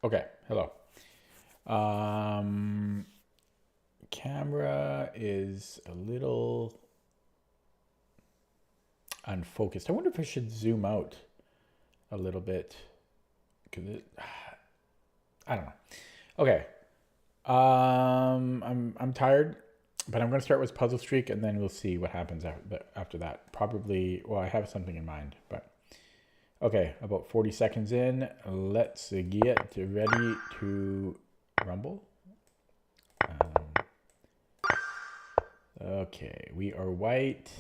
Okay, hello. Um, Camera is a little unfocused. I wonder if I should zoom out a little bit. I don't know. Okay. I'm tired, but I'm gonna start with Puzzle Streak, and then we'll see what happens after that. Probably. Well, I have something in mind, but okay. About 40 seconds in. Let's get ready to rumble. Okay, we are white.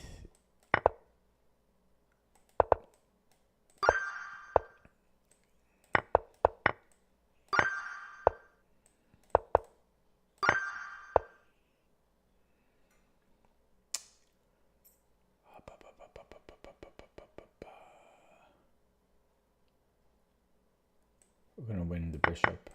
We're gonna win the bishop.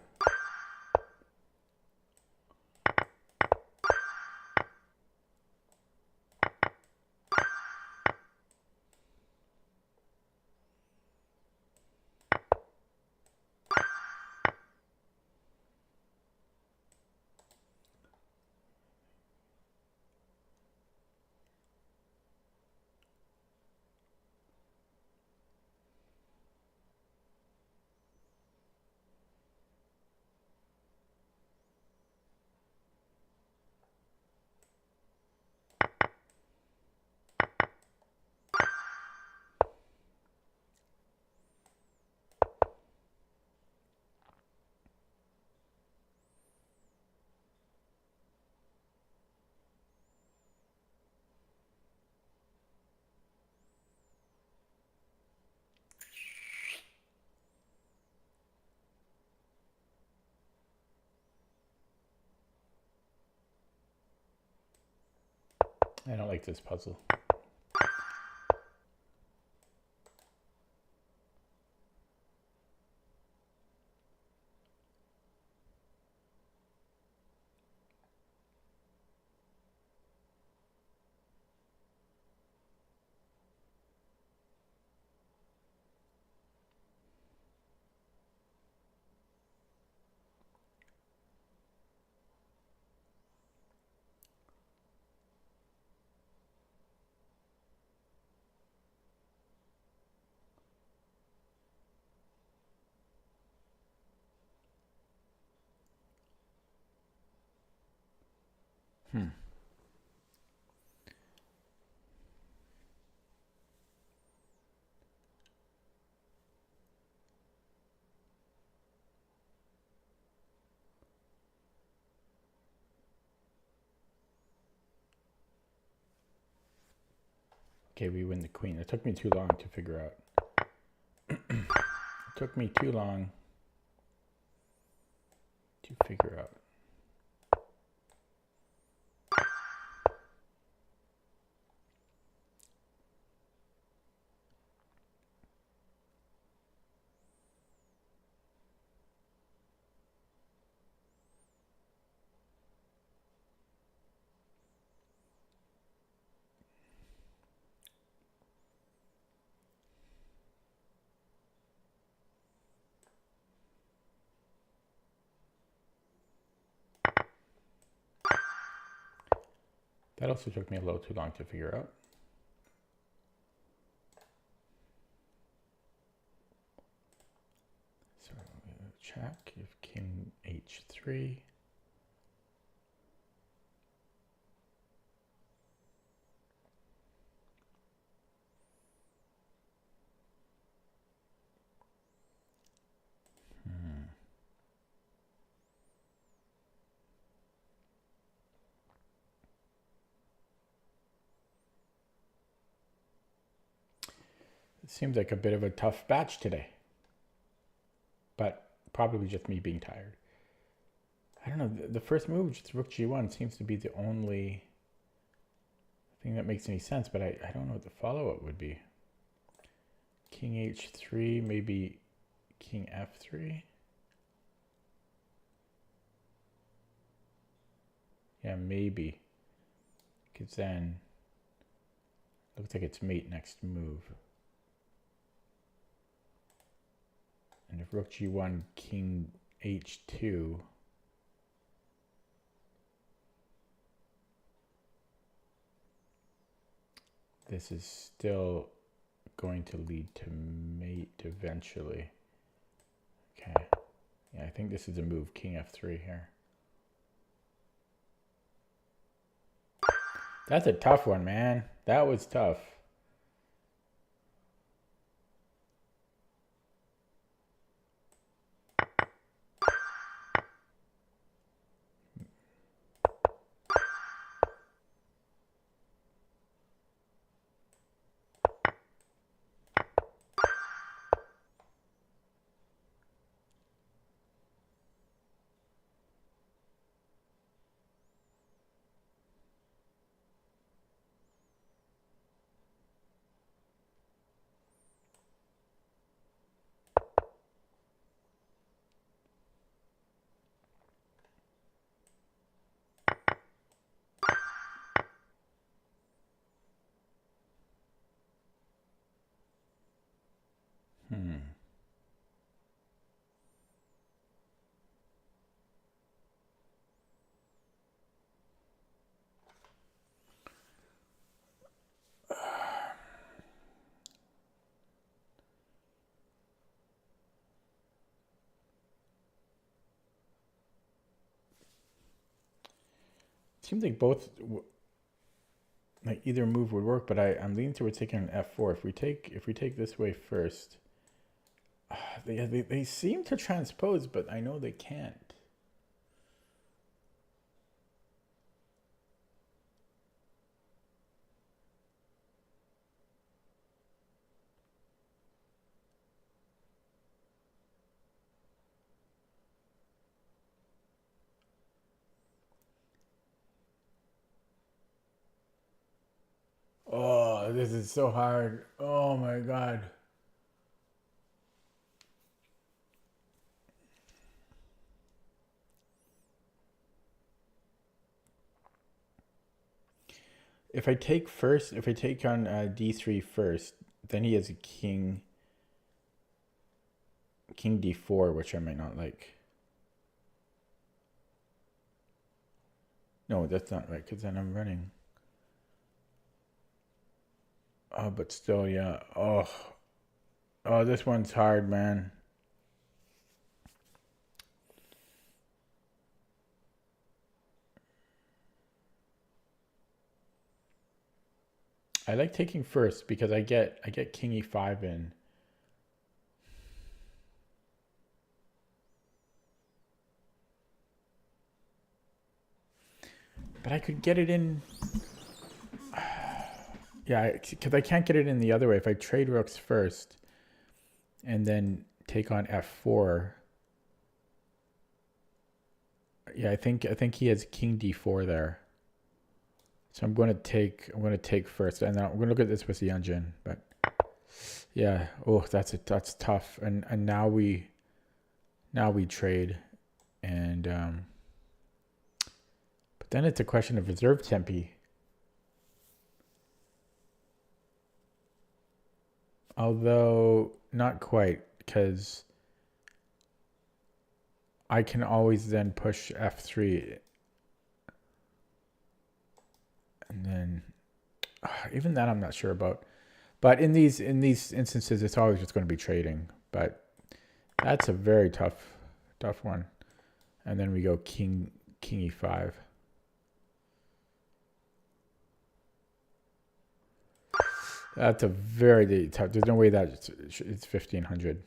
I don't like this puzzle. Hmm. Okay, we win the queen. It took me too long to figure out. It took me too long to figure out. That also took me a little too long to figure out. So check if king h3. It seems like a bit of a tough batch today, but probably just me being tired. I don't know. The first move, just rook g1, seems to be the only thing that makes any sense, but I don't know what the follow-up would be. King h3, maybe king f3. Yeah, maybe. Because then looks like it's mate next move. And if rook g1, king h2. This is still going to lead to mate eventually. Okay. Yeah, I think this is a move, king f3 here. That's a tough one, man. That was tough. Seems like both, like either move would work, but I'm leaning towards taking an f4. If we take this way first, they seem to transpose, but I know they can't. Oh, this is so hard. Oh my God. If I take on d3 first, then he has a king d4, which I might not like. No, that's not right, because then I'm running. Oh, but still, yeah. Oh, this one's hard, man. I like taking first because I get king e5 in. But I could get it in. Yeah, because I can't get it in the other way. If I trade rooks first and then take on f4. Yeah, I think he has king d4 there. So I'm going to take first, and then I'm going to look at this with the engine. But yeah, oh, that's tough. And now we trade, and but then it's a question of reserve tempi. Although not quite, because I can always then push f3, and then even that I'm not sure about. But in these instances, it's always just going to be trading. But that's a very tough one. And then we go king e5. That's a very tough. There's no way that it's 1500.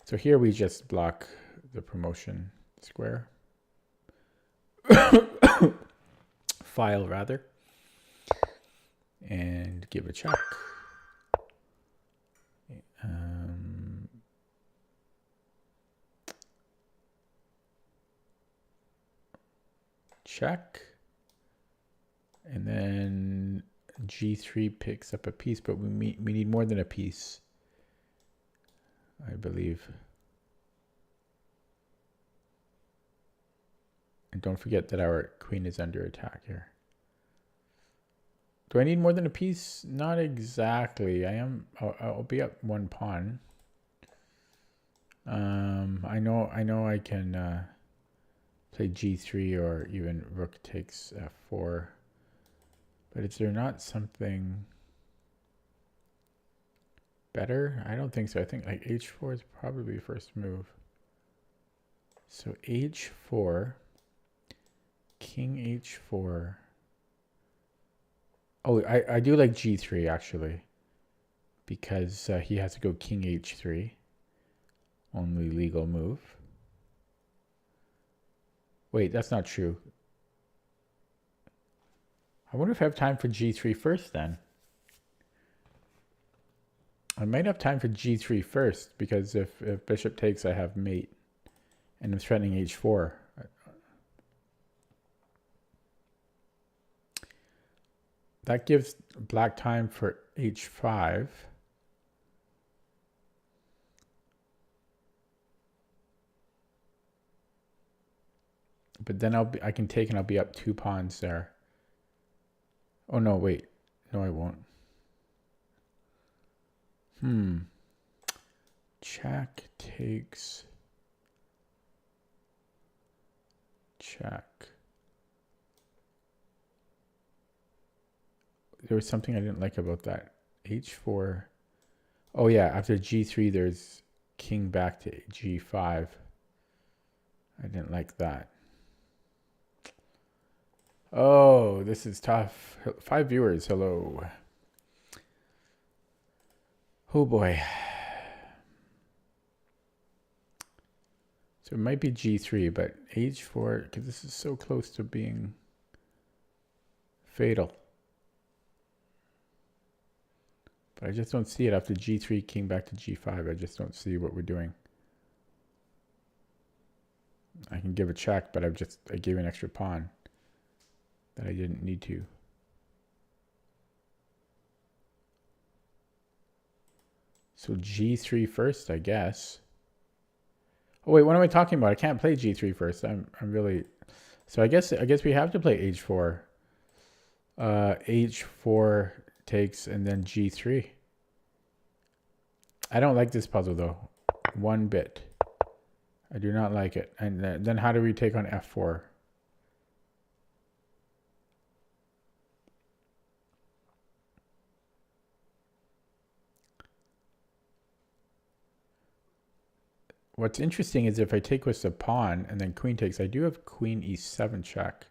So here we just block the promotion square. File rather. And give a check. Check. And then g3 picks up a piece, but we need more than a piece, I believe. And don't forget that our queen is under attack here. Do I need more than a piece? Not exactly. I'll be up one pawn. I know I can play g3 or even rook takes f4. But is there not something better? I don't think so. I think like h4 is probably the first move. So h4, king h4. Oh, I do like g3 actually, because he has to go king h3. Only legal move. Wait, that's not true. I wonder if I have time for g3 first then. I might have time for g3 first, because if bishop takes, I have mate. And I'm threatening h4. That gives black time for h5. But then I can take and I'll be up 2 pawns there. Oh no, wait. No, I won't. Check takes. Check. There was something I didn't like about that. h4. Oh yeah, after g3 there's king back to g5. I didn't like that. Oh, this is tough. 5 viewers, hello. Oh boy. So it might be g3, but h4, because this is so close to being fatal. But I just don't see it after g3, king back to g5. I just don't see what we're doing. I can give a check, but I gave an extra pawn that I didn't need to. So g3 first, I guess. Oh wait, what am I talking about? I can't play g3 first. I'm really. So I guess we have to play h4. H4 takes and then g3. I don't like this puzzle though, one bit. I do not like it. And then how do we take on f4? What's interesting is if I take with the pawn and then queen takes, I do have queen e7 check.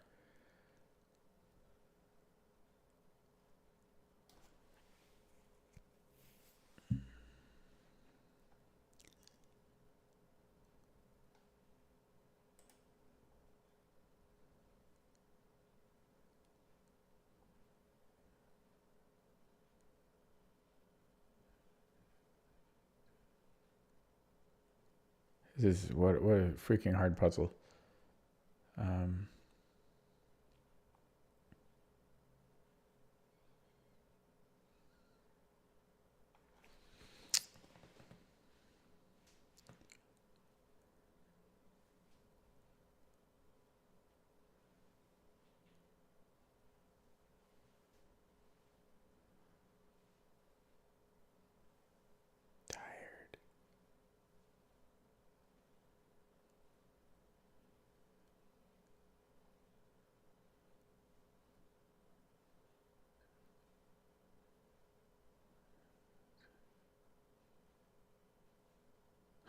This is what a freaking hard puzzle.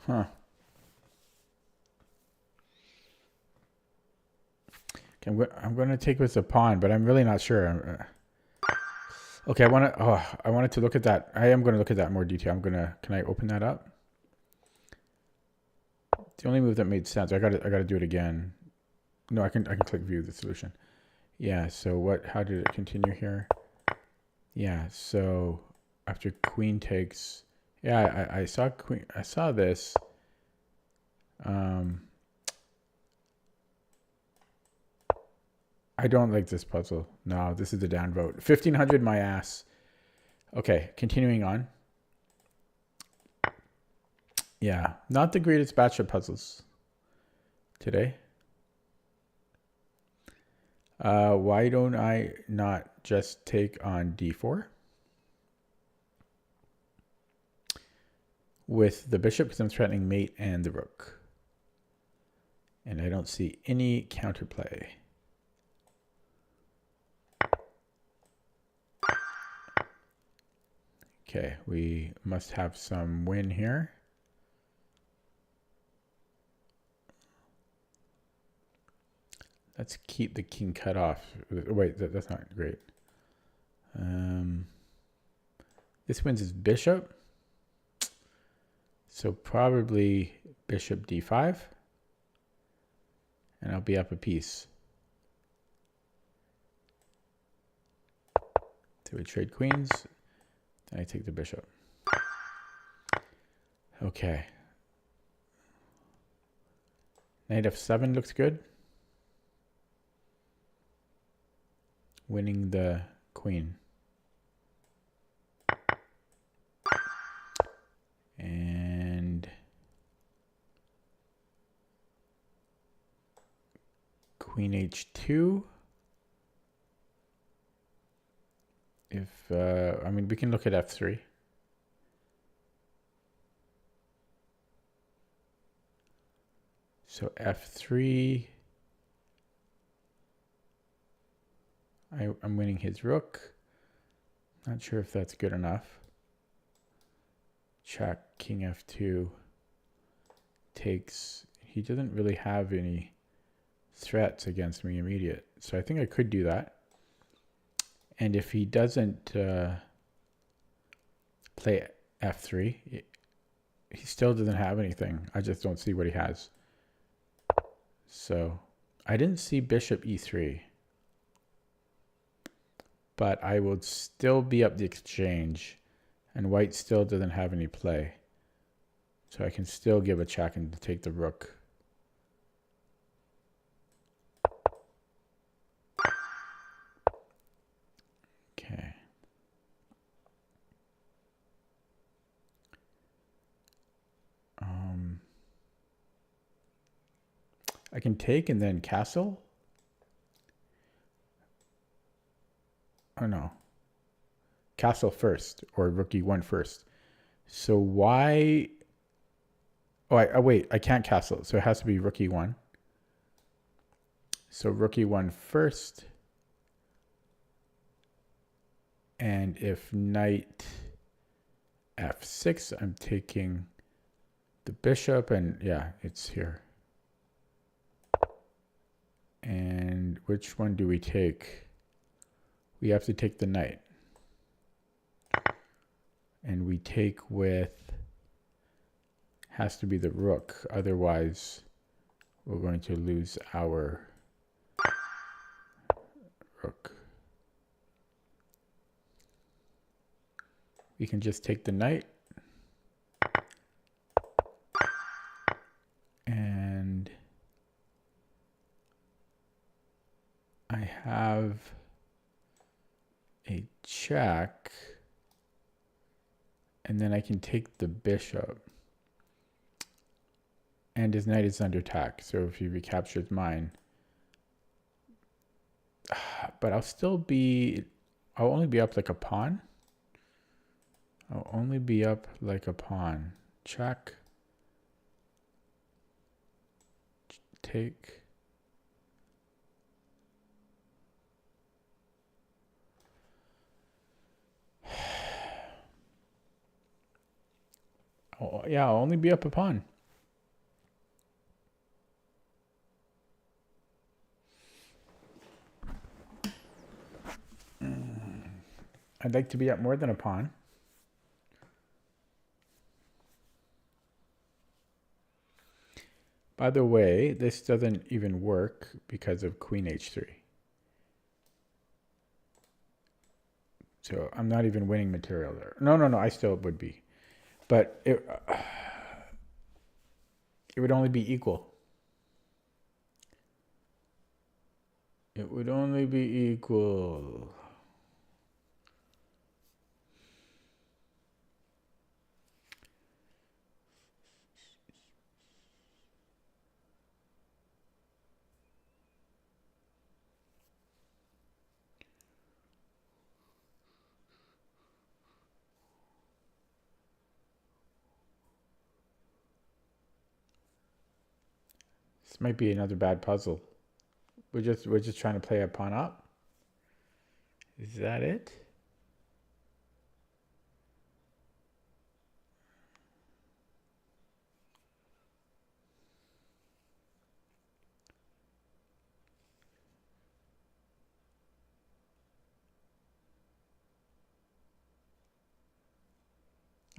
Huh. Okay, I'm going to take with a pawn, but I'm really not sure. Okay, I wanted to look at that. I am going to look at that in more detail. Can I open that up? The only move that made sense. I got to do it again. No, I can click view the solution. Yeah, so how did it continue here? Yeah, so after queen takes, yeah, I saw queen, I saw this. I don't like this puzzle. No, this is the downvote. 1500 my ass. Okay, continuing on. Yeah, not the greatest batch of puzzles today. Why don't I not just take on d4? with the bishop because I'm threatening mate and the rook. And I don't see any counterplay. Okay, we must have some win here. Let's keep the king cut off. Wait, that's not great. This wins his bishop. So probably bishop d5. And I'll be up a piece. So we trade queens. Then I take the bishop. Okay. Knight f7 looks good. Winning the queen. And queen h2. If I mean, we can look at f3. So f3. I'm winning his rook. Not sure if that's good enough. Check, king f2 takes. He doesn't really have any threats against me immediate. So I think I could do that. And if he doesn't play f3, he still doesn't have anything. I just don't see what he has. So I didn't see bishop e3. But I would still be up the exchange. And white still doesn't have any play. So I can still give a check and take the rook. Okay. I can take and then castle. Oh no. Castle first, or rook e1 first. So why? Oh, wait, I can't castle, so it has to be rook e1. So rook e1 first. And if knight f6, I'm taking the bishop, and yeah, it's here. And which one do we take? We have to take the knight. And we take with, has to be the rook, otherwise we're going to lose our rook. We can just take the knight. And I have a check. And then I can take the bishop. And his knight is under attack. So if he recaptures mine. But I'll only be up like a pawn. I'll only be up like a pawn. Check. Take. Oh, yeah, I'll only be up a pawn. I'd like to be up more than a pawn. By the way, this doesn't even work because of queen h3. So I'm not even winning material there. No, I still would be. But it would only be equal. It would only be equal. might be another bad puzzle. We're just trying to play a pawn up. Is that it?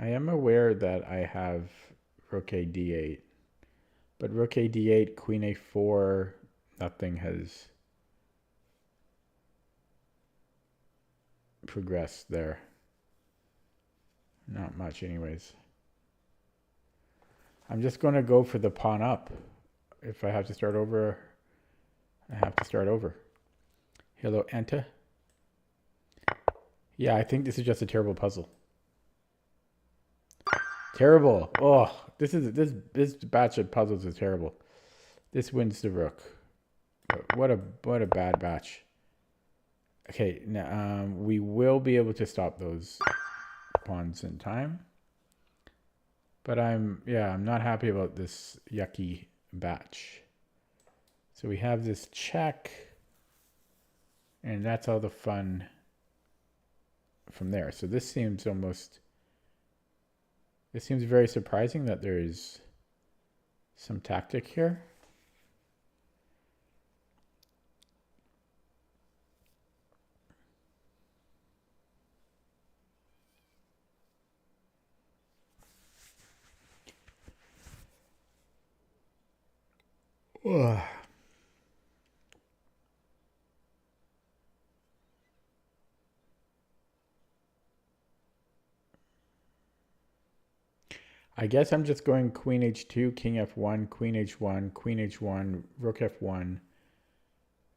I am aware that I have rook a d8, but rook a d8, queen a4, nothing has progressed there. Not much anyways. I'm just going to go for the pawn up. If I have to start over, I have to start over. Hello, Anta. Yeah, I think this is just a terrible puzzle. Terrible. Oh, this batch of puzzles is terrible. This wins the rook. What a bad batch. Okay, now we will be able to stop those pawns in time. But I'm not happy about this yucky batch. So we have this check, and that's all the fun from there. So this seems very surprising that there is some tactic here. Ugh. I guess I'm just going queen h2, king f1, queen h1, queen h1, rook f1,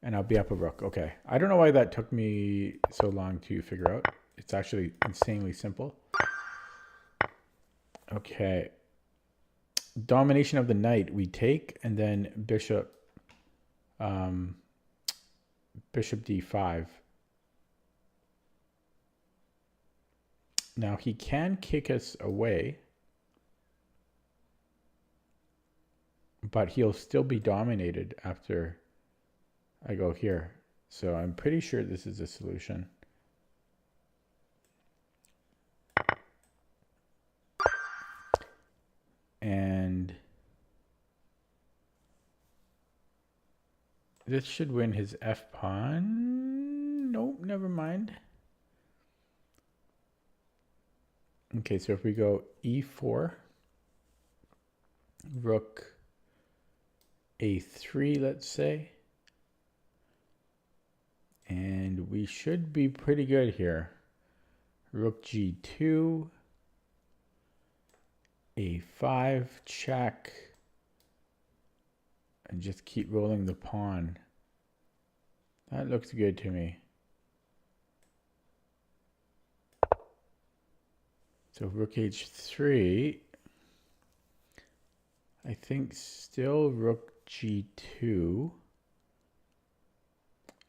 and I'll be up a rook. Okay. I don't know why that took me so long to figure out. It's actually insanely simple. Okay. Domination of the knight, we take, and then bishop d5. Now he can kick us away, but he'll still be dominated after I go here. So I'm pretty sure this is a solution. And this should win his f pawn. Nope, never mind. Okay, so if we go e4, rook a3, let's say, and we should be pretty good here. Rook g2, a5, check, and just keep rolling the pawn. That looks good to me. So rook h3, I think still rook g2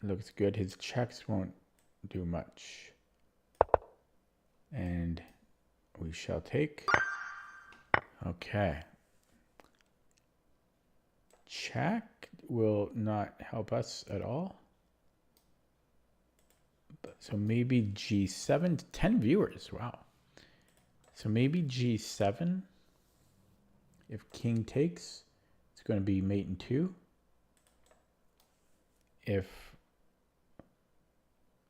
looks good. His checks won't do much. And we shall take. Okay. Check will not help us at all. So maybe g7, 10 viewers, wow. So maybe g7, if king takes, it's going to be mate in 2. If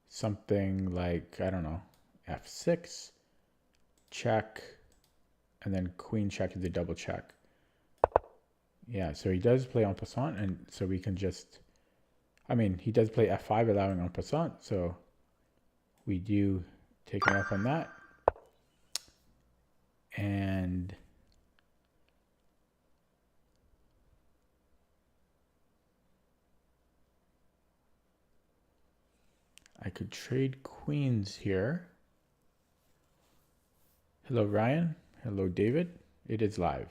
something like, I don't know, f6, check, and then queen check is a double check. Yeah, so he does play en passant, and so we can just, I mean, he does play f5 allowing en passant, so we do take him up on that. And I could trade queens here. Hello, Ryan. Hello, David. It is live.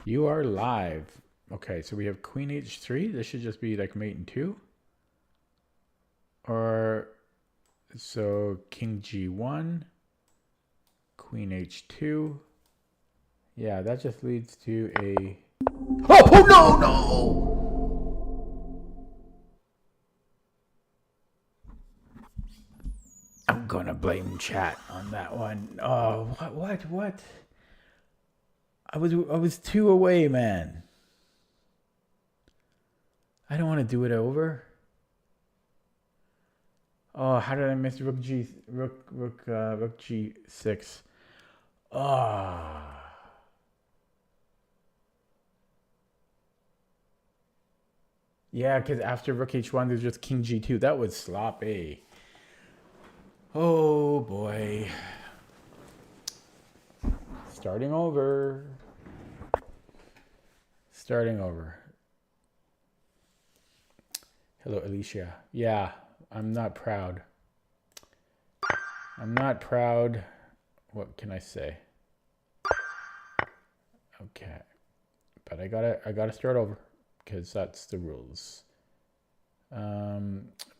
You are live. Okay, so we have queen h3. This should just be like mate in 2. Or, so king g1, queen h2. Yeah, that just leads to a Oh, no, no! I'm gonna blame chat on that one. Oh, what? I was 2 away, man. I don't want to do it over. Oh, how did I miss rook g6? Ah. Oh. Yeah, because after rook h1, there's just king g2. That was sloppy. Oh boy. Starting over. Hello, Alicia. Yeah, I'm not proud. What can I say? Okay. But I gotta start over because that's the rules.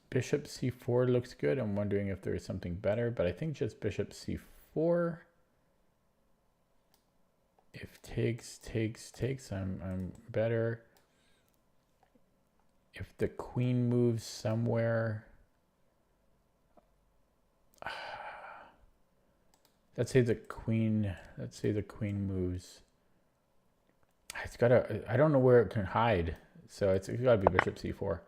Bishop c4 looks good. I'm wondering if there is something better, but I think just bishop c4. If takes, I'm better. If the queen moves somewhere, let's say the queen moves. It's gotta. I don't know where it can hide, so it's gotta be bishop c4.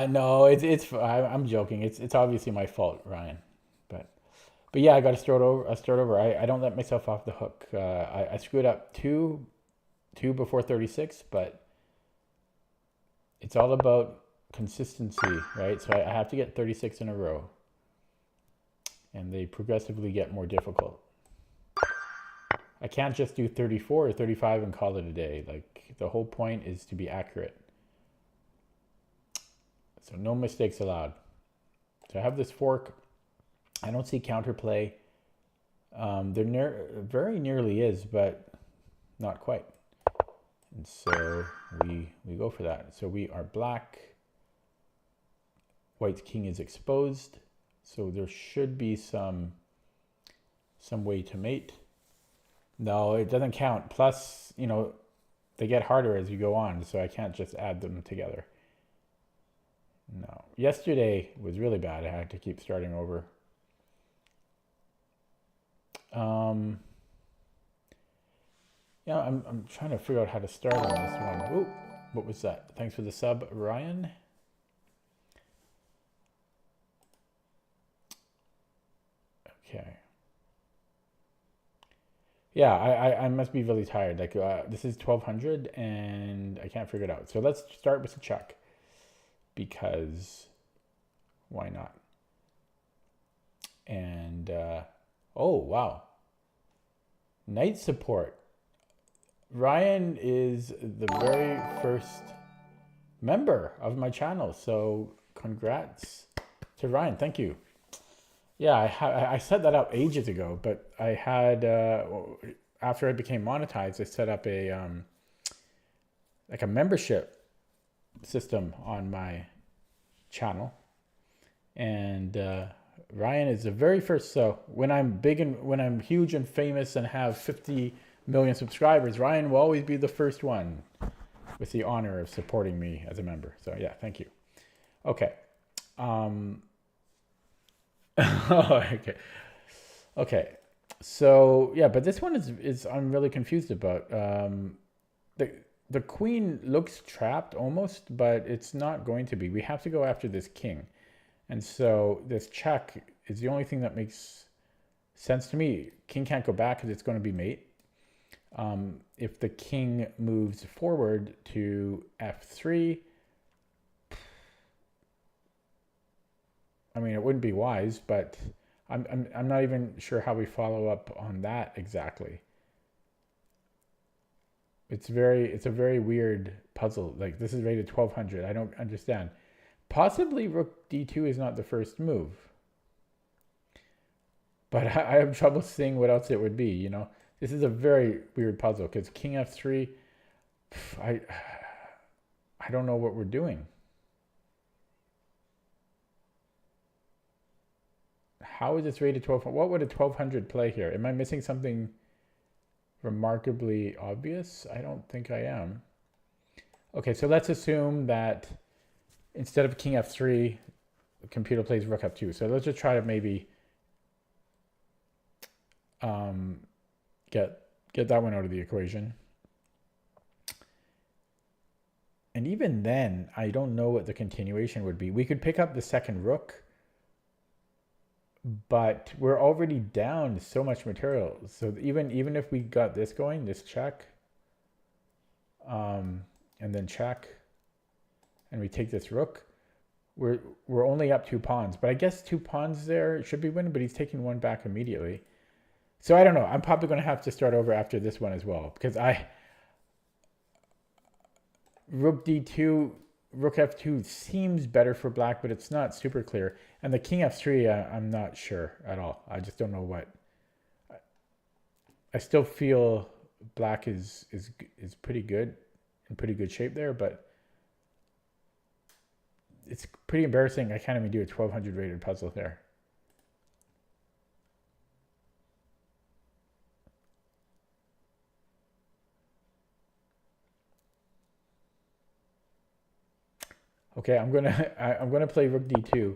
No, it's. I'm joking. It's obviously my fault, Ryan. But yeah, I got to start over. I don't let myself off the hook. I screwed up two before 36, but it's all about consistency, right? So I have to get 36 in a row, and they progressively get more difficult. I can't just do 34 or 35 and call it a day. Like, the whole point is to be accurate. So no mistakes allowed. So I have this fork. I don't see counterplay. There very nearly is, but not quite. And so we go for that. So we are black. White's king is exposed. So there should be some way to mate. No, it doesn't count. Plus, they get harder as you go on, so I can't just add them together. No. Yesterday was really bad. I had to keep starting over. Yeah, I'm trying to figure out how to start on this one. Oh, what was that? Thanks for the sub, Ryan. Okay. Yeah, I must be really tired. Like, this is 1200 and I can't figure it out. So let's start with a check, because why not? And oh wow, knight support. Ryan is the very first member of my channel, so congrats to Ryan. Thank you. Yeah, I set that up ages ago, but I had after I became monetized, I set up a like a membership system on my channel, and Ryan is the very first. So when I'm big and when I'm huge and famous and have 50 million subscribers, Ryan will always be the first one with the honor of supporting me as a member. So yeah, thank you. Okay. Okay. So yeah, but this one is I'm really confused about. The queen looks trapped almost, but it's not going to be. We have to go after this king. And so this check is the only thing that makes sense to me. King can't go back because it's going to be mate. If the king moves forward to f3, I mean, it wouldn't be wise, but I'm not even sure how we follow up on that exactly. It's a very weird puzzle. Like, this is rated 1200. I don't understand. Possibly rook d2 is not the first move, but I have trouble seeing what else it would be. This is a very weird puzzle because king f3. I don't know what we're doing. How is this rated 1200? What would a 1200 play here? Am I missing something remarkably obvious? I don't think I am. Okay, so let's assume that instead of king f3, the computer plays rook f2. So let's just try to maybe get that one out of the equation. And even then, I don't know what the continuation would be. We could pick up the second rook, but we're already down so much material. So even if we got this going, this check, and then check, and we take this rook, we're only up 2 pawns. But I guess 2 pawns there should be winning, but he's taking one back immediately. So I don't know. I'm probably going to have to start over after this one as well, because rook d2, rook f2 seems better for black, but it's not super clear. And the king f3, I'm not sure at all. I just don't know what. I still feel black is pretty good, in pretty good shape there, but it's pretty embarrassing. I can't even do a 1200 rated puzzle there. Okay, I'm gonna play rook d2,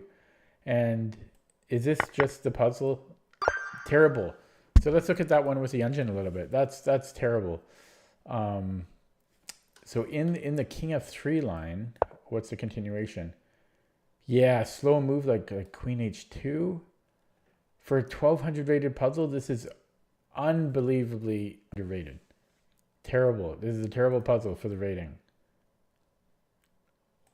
and is this just the puzzle? Terrible. So let's look at that one with the engine a little bit. That's terrible. So in the king f3 line, what's the continuation? Yeah, slow move like queen h2. For a 1200 rated puzzle, this is unbelievably underrated. Terrible. This is a terrible puzzle for the rating.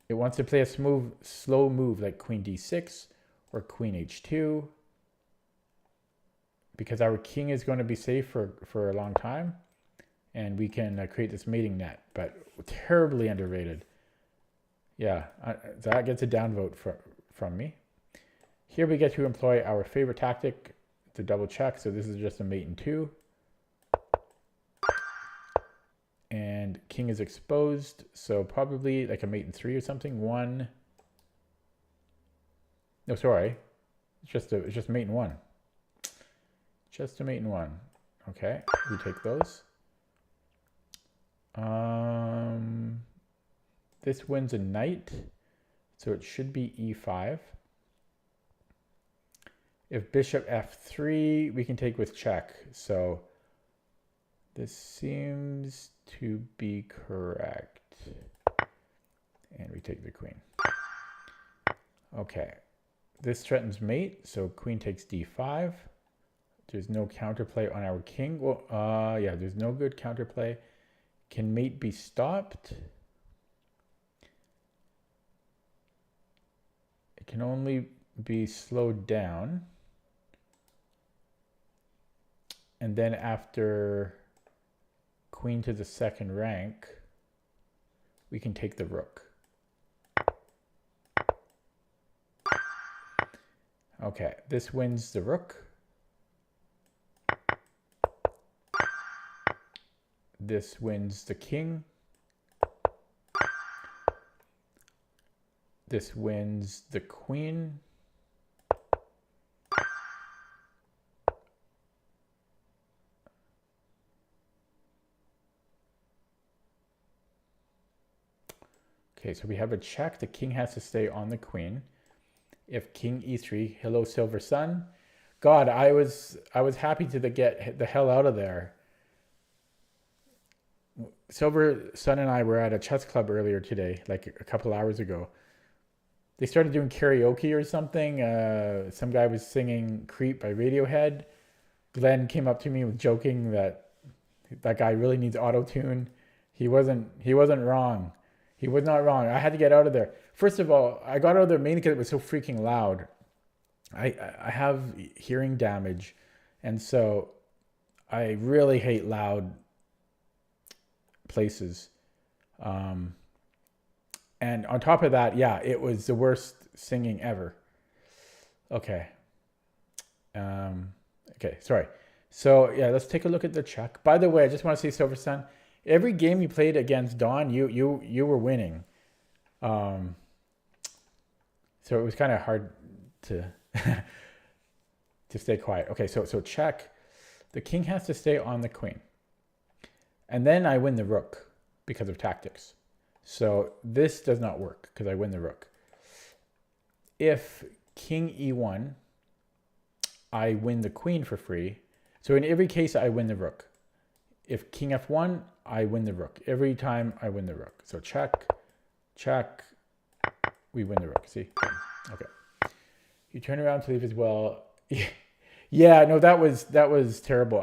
It wants to play a slow move like queen d6 or queen h2, because our king is going to be safe for a long time, and we can create this mating net, but terribly underrated. Yeah, that gets a downvote from me. Here we get to employ our favorite tactic, the double check. So this is just a mate in 2. And king is exposed, so probably like a mate in 3 or something. 1. No, sorry. It's just mate in 1. Just a mate in 1. Okay, we take those. This wins a knight, so it should be e5. If bishop f3, we can take with check. So this seems to be correct. And we take the queen. Okay, this threatens mate, so queen takes d5. There's no counterplay on our king. Well, yeah, there's no good counterplay. Can mate be stopped? It can only be slowed down. And then after queen to the second rank, we can take the rook. Okay, this wins the rook. This wins the king. This wins the queen. Okay, so we have a check. The king has to stay on the queen. If king e3, hello silver sun. God, I was happy to get the hell out of there. Silver Sun and I were at a chess club earlier today, like a couple hours ago. They started doing karaoke or something. Some guy was singing Creep by Radiohead. Glenn came up to me with joking that guy really needs auto-tune. He wasn't wrong. He was not wrong. I had to get out of there. First of all, I got out of there mainly because it was so freaking loud. I have hearing damage, and so I really hate loud places. And on top of that, yeah, it was the worst singing ever. Okay. Okay, sorry. So yeah, let's take a look at the check. By the way, I just want to say, Silver Sun, every game you played against Dawn, you were winning. So it was kind of hard to to stay quiet. Okay, so check. The king has to stay on the queen. And then I win the rook because of tactics. So this does not work because I win the rook. If king e1, I win the queen for free. So in every case, I win the rook. If king f1, I win the rook. Every time I win the rook. So check, check, we win the rook. See? Okay. You turn around to leave as well. Yeah, no, that was terrible.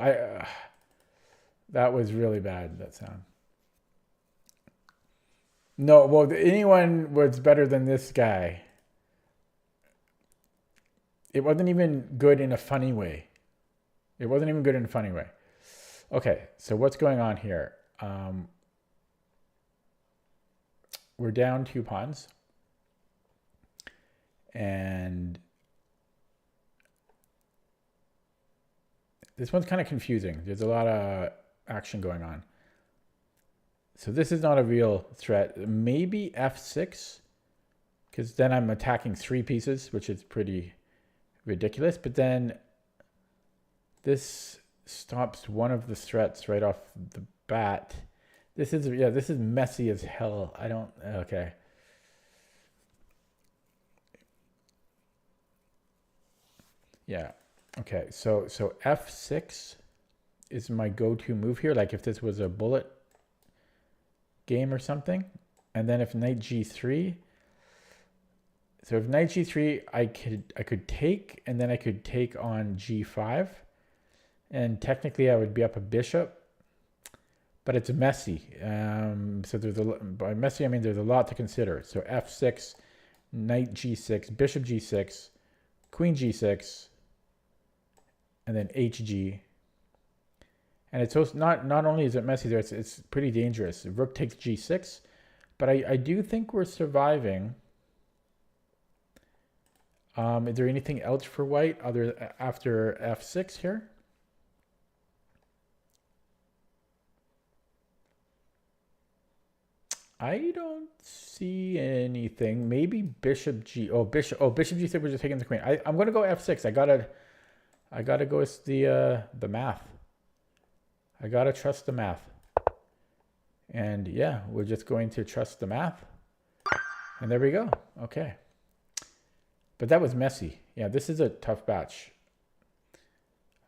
That was really bad, that sound. No, well, anyone was better than this guy. It wasn't even good in a funny way. It wasn't even good in a funny way. Okay, so what's going on here? We're down 2 pawns. And this one's kind of confusing. There's a lot of action going on. So this is not a real threat. Maybe f6, because then I'm attacking 3 pieces, which is pretty ridiculous. But then this stops one of the threats right off the bat. This is, yeah, this is messy as hell. I don't, okay. Yeah. Okay. So f6 is my go-to move here. Like if this was a bullet game or something. And then if knight g3, so if knight g3, I could take, and then I could take on g5. And technically I would be up a bishop, but it's messy. So there's by messy, I mean there's a lot to consider. So f6, knight g6, bishop g6, queen g6, and then hg. And it's also not only is it messy there, it's pretty dangerous. Rook takes g6, but I do think we're surviving. Is there anything else for white after f6 here? I don't see anything. Maybe bishop g. Bishop g6. We're just taking the queen. I'm gonna go f6. I gotta go with the math. I gotta trust the math. And yeah, we're just going to trust the math. And there we go. Okay. But that was messy. Yeah, this is a tough batch.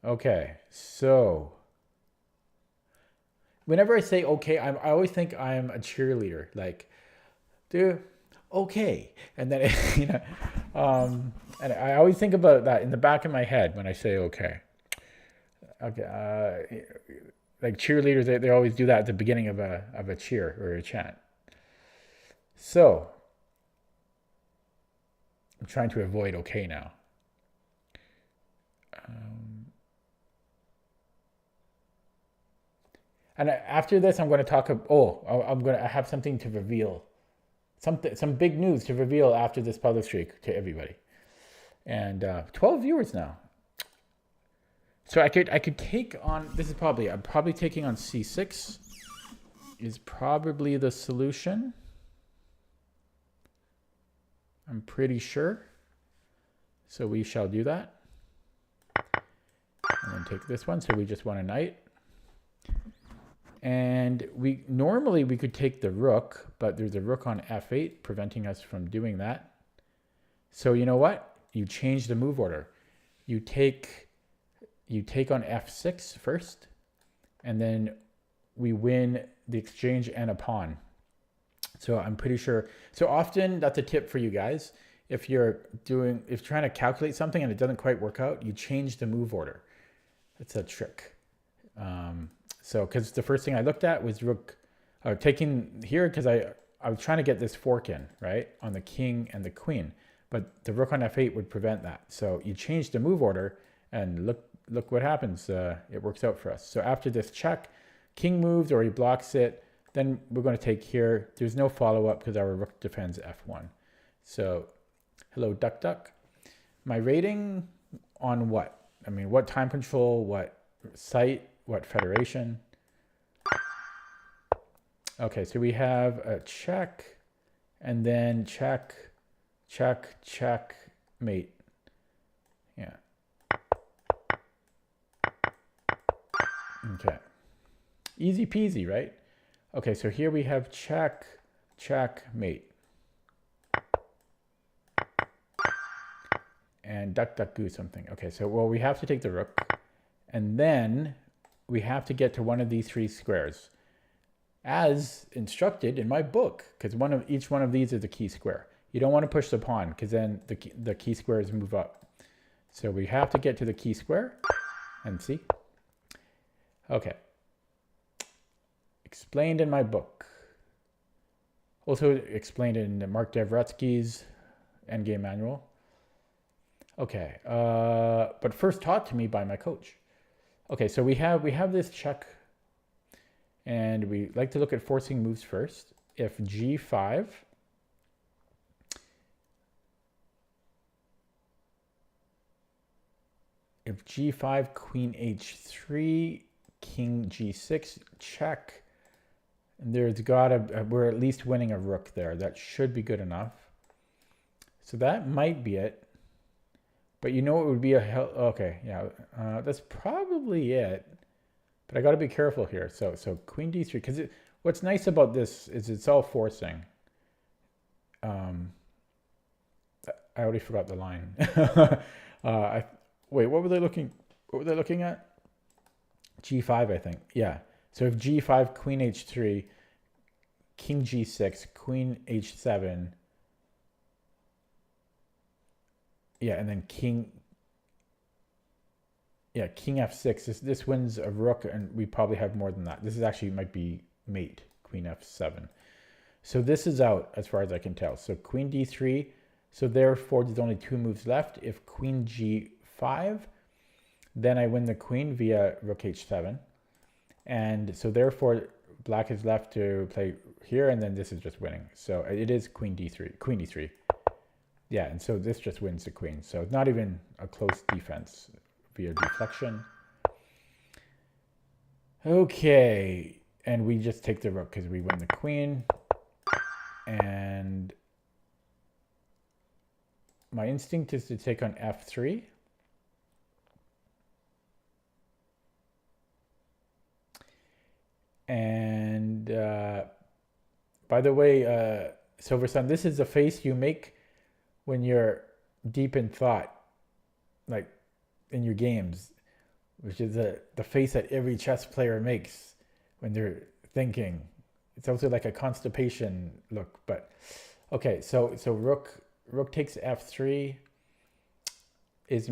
Okay, so whenever I say okay, I always think I'm a cheerleader. Like, dude, okay. And then, you know, and I always think about that in the back of my head when I say okay. Okay, like cheerleaders, they always do that at the beginning of a cheer or a chant. So I'm trying to avoid okay now. And after this, I'm going to talk. I have something to reveal, some big news to reveal after this public streak to everybody. And 12 viewers now. So I could take on. I'm probably taking on c6. Is probably the solution. I'm pretty sure. So we shall do that. And then take this one. So we just want a knight. And normally we could take the rook, but there's a rook on f8 preventing us from doing that. So you know what? You change the move order. You take on f6 first, and then we win the exchange and a pawn. So I'm pretty sure. So often that's a tip for you guys. If you're trying to calculate something and it doesn't quite work out, you change the move order. That's a trick. So because the first thing I looked at was rook, taking here because I was trying to get this fork in, right, on the king and the queen. But the rook on f8 would prevent that. So you change the move order and look what happens. It works out for us. So after this check, king moves or he blocks it. Then we're going to take here. There's no follow-up because our rook defends f1. So hello, duck, duck. My rating on what? I mean, what time control, what site, what federation? Okay, so we have a check and then check, check, check, mate. Yeah. Okay. Easy peasy, right? Okay, so here we have check, check, mate. And duck, duck, goose something. Okay, so well, we have to take the rook. And then we have to get to one of these three squares, as instructed in my book, because each one of these is a key square. You don't want to push the pawn, because then the key squares move up. So we have to get to the key square, and see. Okay. Explained in my book. Also explained in Mark Devretsky's Endgame Manual. Okay, but first taught to me by my coach. Okay, so we have this check, and we like to look at forcing moves first. If g5, queen h3, king g6, check. And there's we're at least winning a rook there. That should be good enough. So that might be it. But you know it would be okay, yeah, that's probably it. But I got to be careful here. So queen d3, because what's nice about this is it's all forcing. I already forgot the line. Wait, what were they looking at? G5, I think. Yeah. So if G5, queen H3, king G6, queen H7. Yeah, and then king F6. This wins a rook, and we probably have more than that. This is actually might be mate, queen F7. So this is out as far as I can tell. So queen D3. So therefore, there's only two moves left. If queen G5, then I win the queen via rook H7. And so therefore, black is left to play here, and then this is just winning. So it is queen D3. Yeah, and so this just wins the queen. So it's not even a close defense via deflection. Okay, and we just take the rook because we win the queen. And my instinct is to take on F3. And by the way, Silver Sun, this is the face you make when you're deep in thought, like in your games, which is the face that every chess player makes when they're thinking. It's also like a constipation look, but okay. So rook takes F3 is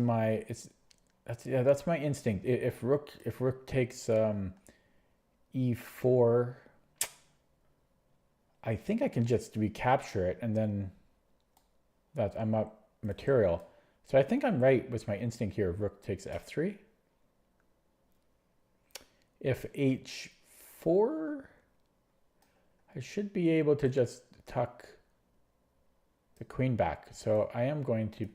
that's my instinct. If rook takes E4, I think I can just recapture it, and then I'm up material. So I think I'm right with my instinct here. Rook takes F3. If H4, I should be able to just tuck the queen back. So I am going to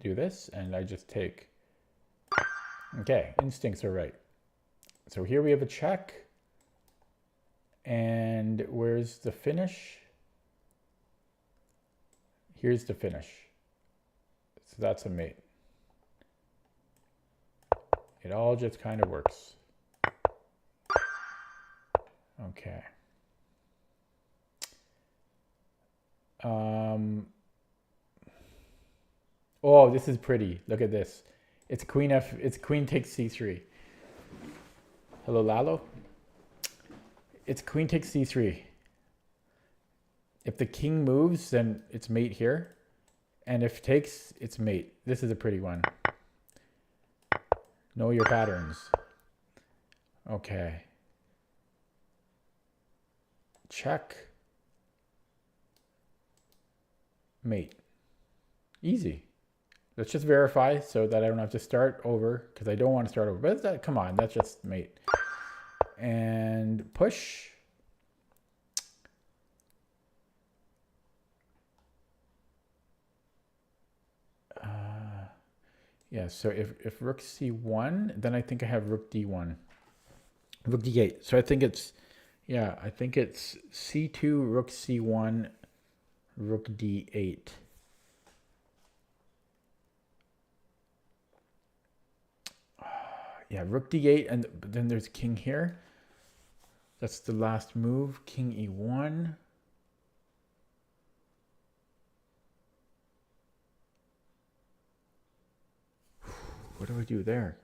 do this, and I just take. Okay, instincts are right. So here we have a check. And where's the finish? Here's the finish. So that's a mate. It all just kind of works. Okay. Oh, this is pretty. Look at this. It's queen takes C3. Hello, Lalo. It's queen takes C3. If the king moves, then it's mate here. And if takes, it's mate. This is a pretty one. Know your patterns. Okay. Check. Mate. Easy. Let's just verify so that I don't have to start over, because I don't want to start over. But come on, that's just mate. And push. Yeah, so if rook c1, then I think I have rook d1. Rook d8. So I think it's, yeah, I think it's c2, rook c1, rook d8. Yeah, rook d8, and then there's king here. That's the last move. King e1. What do I do there?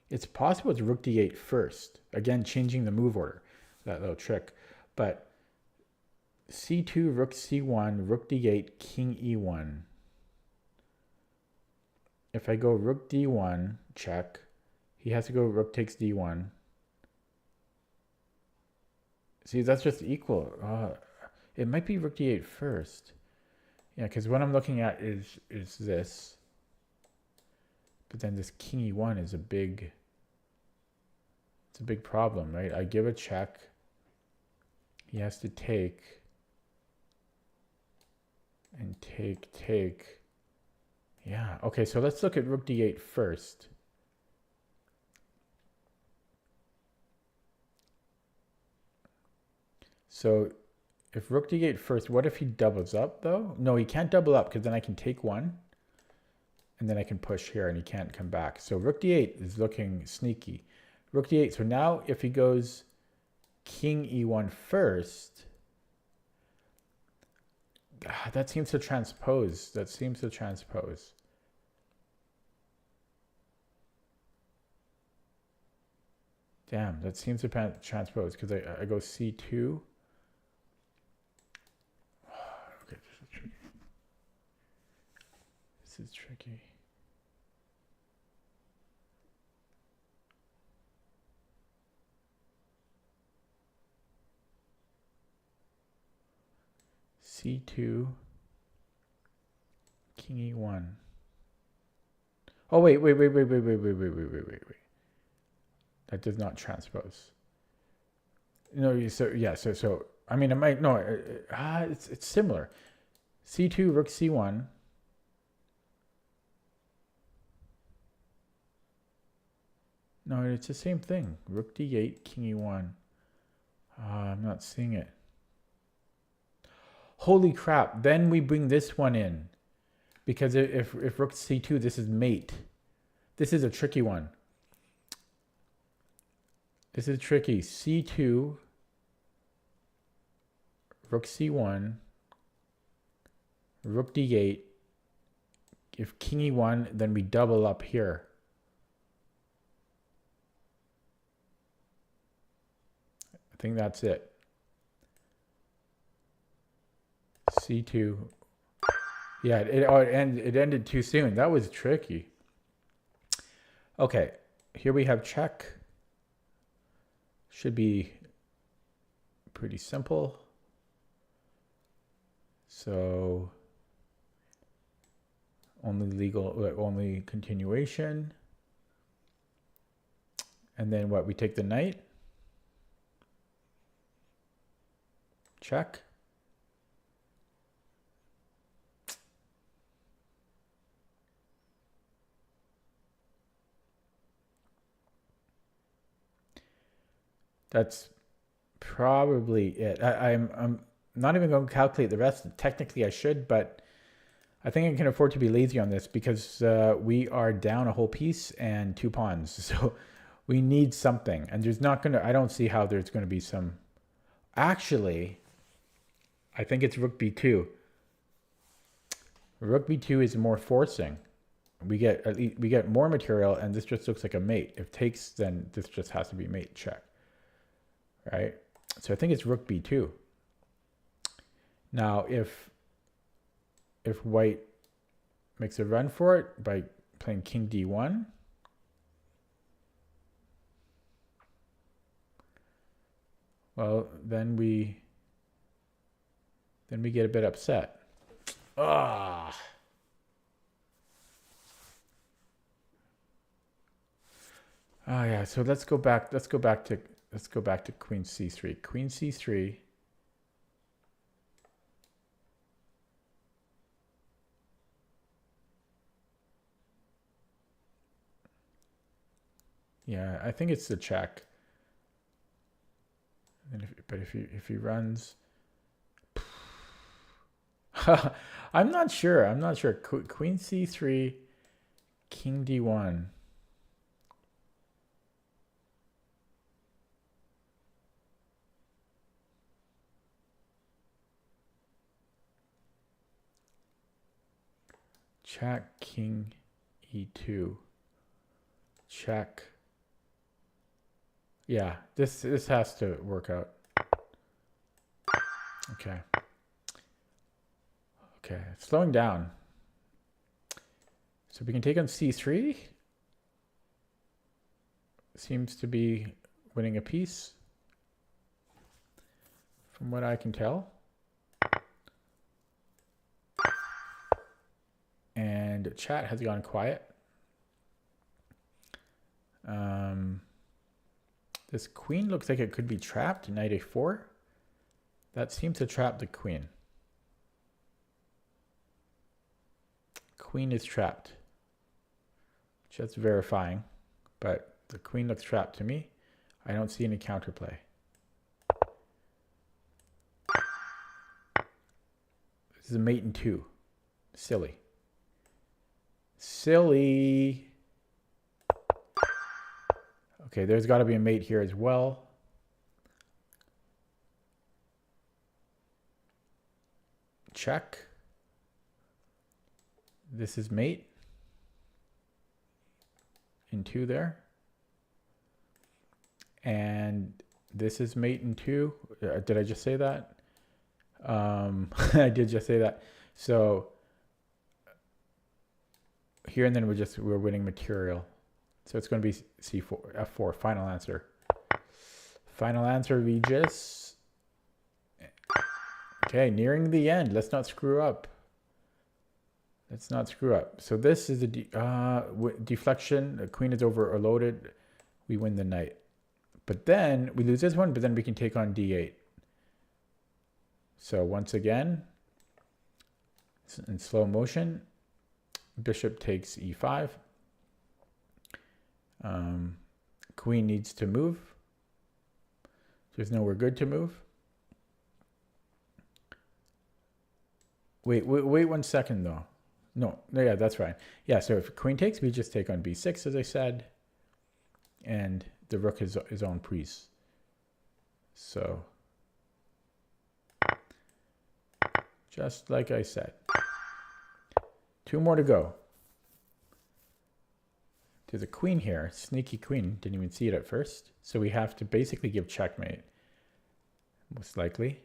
It's possible it's rook d8 first. Again, changing the move order. That little trick. But c2, rook c1, rook d8, king e1. If I go rook d1, check. He has to go rook takes d1. See, that's just equal. It might be rook d8 first. Yeah, because what I'm looking at is this. But then this king e1 is a big problem, right? I give a check. He has to take and take. Yeah, okay, so let's look at rook d8 first. So if rook d8 first, what if he doubles up though? No, he can't double up because then I can take one and then I can push here and he can't come back. So rook d8 is looking sneaky. Rook d8, so now if he goes king e1 first, that seems to transpose. Damn, that seems to transpose because I go c2. Okay, this is tricky. c2, king e1. Oh, wait. That does not transpose. No, so I mean, it might, no, it's similar. c2, rook c1. No, it's the same thing. Rook d8, king e1. I'm not seeing it. Holy crap. Then we bring this one in. Because if rook c2, this is mate. This is a tricky one. This is tricky. c2, rook c1, rook d8. If king e1, then we double up here. I think that's it. c2. Yeah, it ended too soon. That was tricky. Okay, here we have check. Should be pretty simple. So only continuation. And then what? We take the knight. Check. That's probably it. I'm not even going to calculate the rest. Technically, I should, but I think I can afford to be lazy on this because we are down a whole piece and 2 pawns. So we need something. And there's not going to, I don't see how there's going to be some. Actually, I think it's rook b2. Rook b2 is more forcing. We get more material, and this just looks like a mate. If takes, then this just has to be mate check. Right? So I think it's rook b2. Now, if white makes a run for it by playing king d1, well, then we get a bit upset. Ah. Oh yeah, so let's go back to queen c3. Queen c3. Yeah, I think it's the check. And if he runs, I'm not sure. Queen c3. King D1. Check King E2. Check. Yeah, this has to work out. Okay. Okay, it's slowing down. So we can take on C3. Seems to be winning a piece, from what I can tell. And chat has gone quiet. This queen looks like it could be trapped. Knight A4. That seems to trap the queen. Queen is trapped. Just verifying. But the queen looks trapped to me. I don't see any counterplay. This is a mate in 2. Silly. Silly. Okay, there's got to be a mate here as well. Check. This is mate in 2 there. And this is mate in 2. Did I just say that? I did just say that. So here and then we're winning material. So it's going to be C4, F4, final answer. Final answer, Regis. Okay, nearing the end. Let's not screw up. Let's not screw up. So this is a deflection. The queen is overloaded. We win the knight. But then we lose this one, but then we can take on D8. So once again, in slow motion, bishop takes E5. Queen needs to move. There's nowhere good to move. Wait 1 second though. No, yeah, that's right. Yeah, so if queen takes, we just take on B6, as I said. And the rook is on prise. So, just like I said. 2 more to go. There's a queen here, sneaky queen, didn't even see it at first. So we have to basically give checkmate, most likely.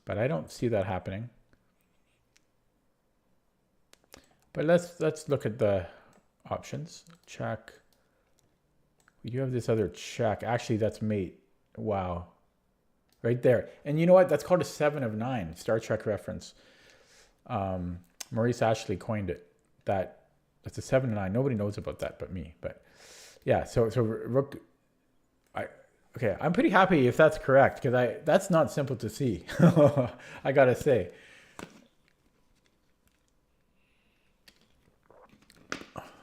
But I don't see that happening. But let's look at the options. Check. We do have this other check. Actually, that's mate. Wow. Right there. And you know what? That's called a 7 of 9. Star Trek reference. Maurice Ashley coined it. That's a 7 of 9. Nobody knows about that but me. But yeah, so rook. Okay, I'm pretty happy if that's correct, because that's not simple to see. I gotta say.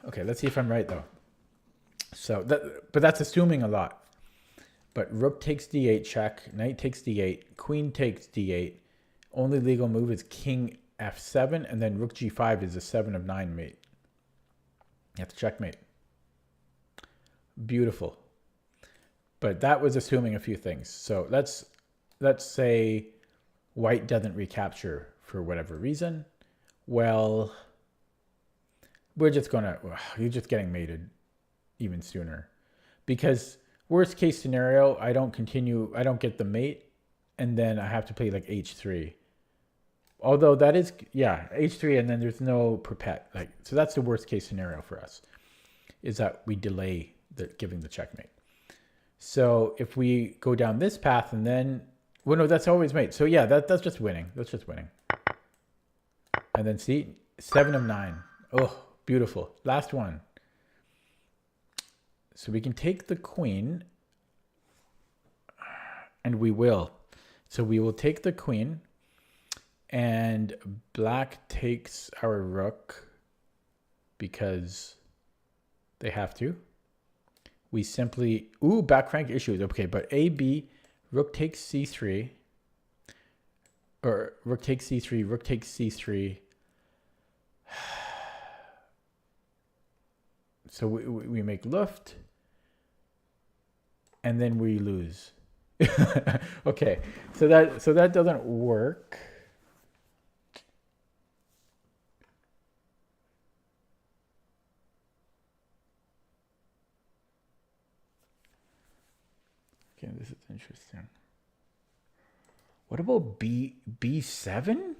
Okay, let's see if I'm right though. So but that's assuming a lot. But rook takes D8 check, knight takes D8, queen takes D8. Only legal move is king F7, and then rook G5 is a 7 of 9 mate. You have to checkmate. Beautiful. But that was assuming a few things. So let's say white doesn't recapture for whatever reason. Well, you're just getting mated even sooner. Because worst case scenario, I don't get the mate, and then I have to play like H3. Although that is, yeah, H3, and then there's no perpet. So that's the worst case scenario for us, is that we delay giving the checkmate. So if we go down this path and then, well, no, that's always mate. So yeah, that's just winning. That's just winning. And then see, 7 of 9. Oh, beautiful. Last one. So we can take the queen, and we will. So we will take the queen, and black takes our rook because they have to. We simply, back rank issues. Okay, but AB, rook takes C3, or rook takes C3, rook takes C3. So we make Luft, and then we lose. Okay, so that doesn't work. Okay, this is interesting. What about B7?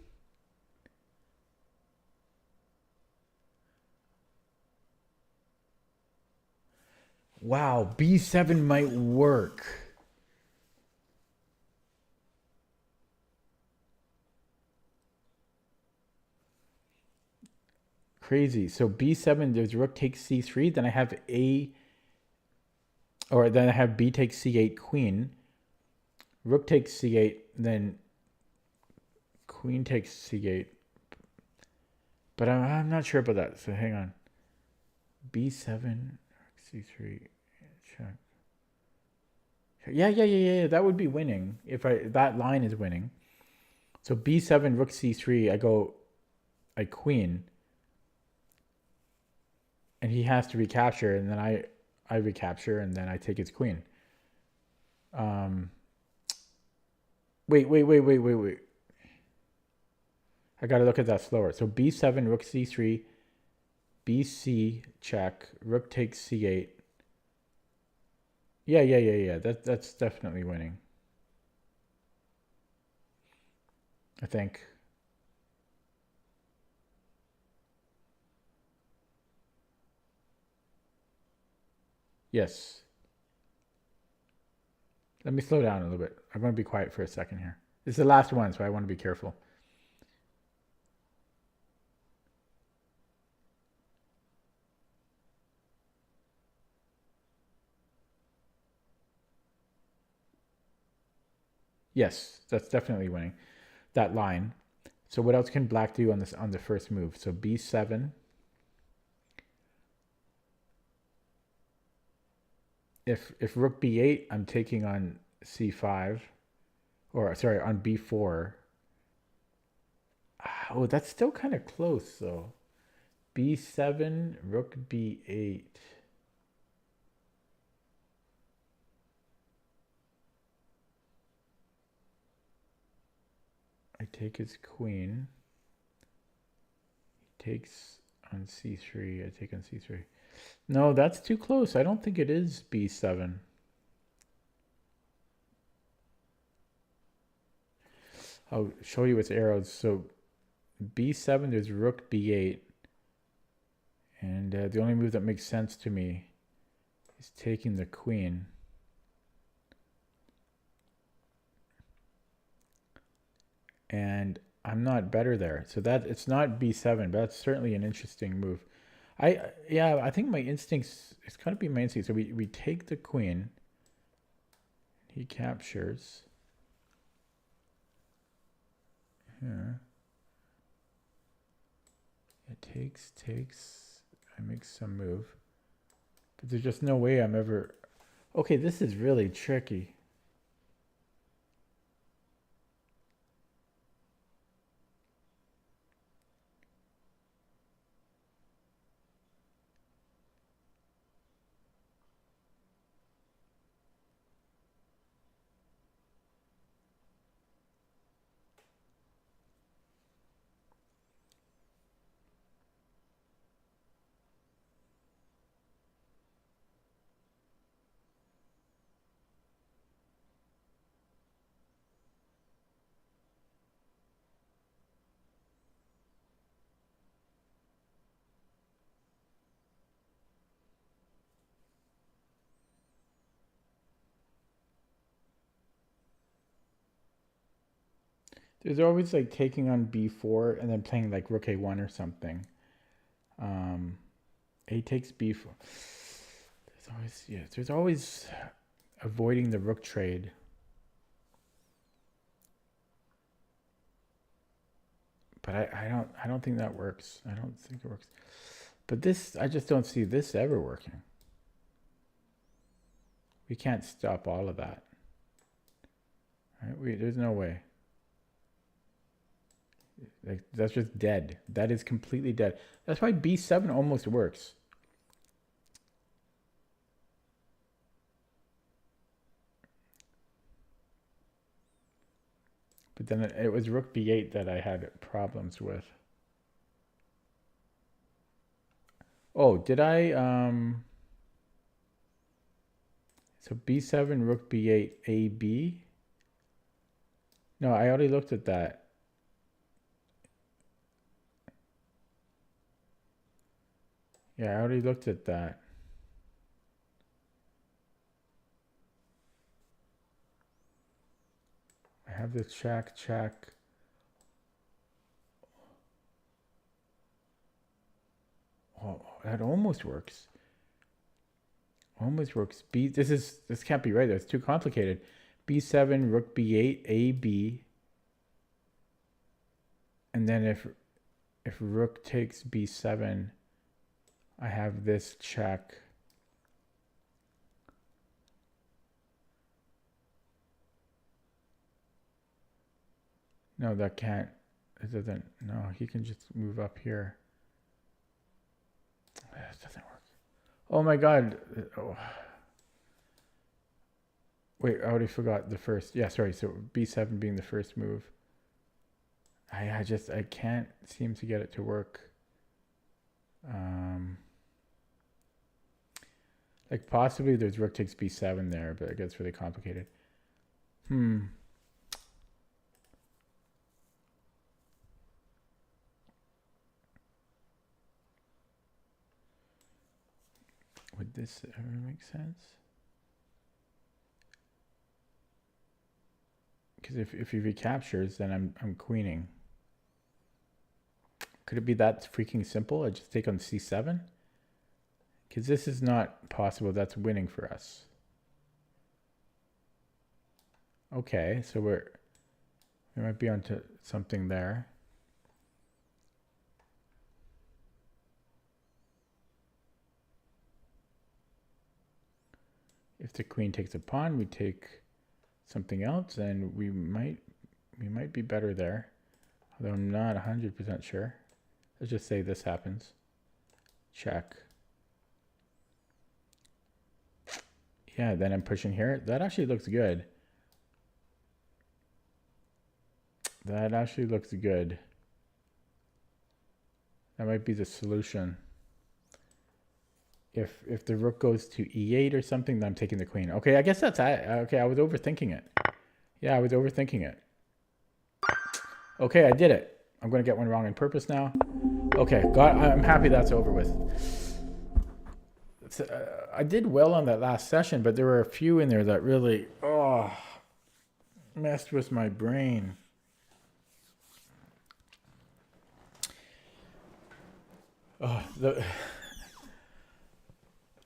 Wow, B7 might work. Crazy. So B7, there's rook takes C3, then I have then I have B takes C8 queen. Rook takes C8, then queen takes C8. But I'm not sure about that, so hang on. B7, C3, check. Yeah. That would be winning if that line is winning. So B7, rook C3, I queen. And he has to recapture, and then I recapture, and then I take his queen. Wait. I gotta look at that slower. So B7, rook C3, BC check, rook takes C8. Yeah. That's definitely winning. I think. Yes. Let me slow down a little bit. I'm going to be quiet for a second here. This is the last one, so I want to be careful. Yes, that's definitely winning. That line. So what else can black do on the first move? So B7. If rook B8, I'm taking on C5. Or sorry, on B4. Oh, that's still kind of close though. B7, rook B8. I take his queen. He takes on C3. I take on C3. No, that's too close. I don't think it is B7. I'll show you its arrows. So B7, there's rook B8. And the only move that makes sense to me is taking the queen. And I'm not better there. So that it's not B7, but that's certainly an interesting move. I think my instincts, it's going to be my instinct. So we take the queen. He captures. Here. It takes. I make some move. But there's just no way I'm ever... Okay, this is really tricky. There's always like taking on B4 and then playing like rook A1 or something. A takes B4. There's always avoiding the rook trade. But I don't think that works. I don't think it works. But this, I just don't see this ever working. We can't stop all of that. Right? There's no way. Like, that's just dead. That is completely dead. That's why B7 almost works. But then it was rook b8 that I had problems with. Oh, did I? So b7, rook b8, ab. No, I already looked at that. Yeah, I already looked at that. I have the check. Oh, that almost works. Almost works. This can't be right. That's too complicated. b7, rook b8, ab. And then if rook takes b7, I have this check. No, that can't. It doesn't. No, he can just move up here. It doesn't work. Oh my God. Oh. Wait, I already forgot the first. Yeah, sorry. So b7 being the first move. I can't seem to get it to work. Like possibly there's rook takes b7 there, but it gets really complicated. Would this ever make sense? Because if he recaptures, then I'm queening. Could it be that freaking simple? I just take on c7? Because this is not possible. That's winning for us. Okay, so we might be onto something there. If the queen takes a pawn, we take something else, and we might be better there. Although I'm not 100% sure. Let's just say this happens. Check. Yeah, then I'm pushing here. That actually looks good. That actually looks good. That might be the solution. If the rook goes to e8 or something, then I'm taking the queen. Okay, I guess that's it. Okay, I was overthinking it. Yeah, I was overthinking it. Okay, I did it. I'm going to get one wrong on purpose now. Okay, I'm happy that's over with. I did well on that last session, but there were a few in there that really messed with my brain.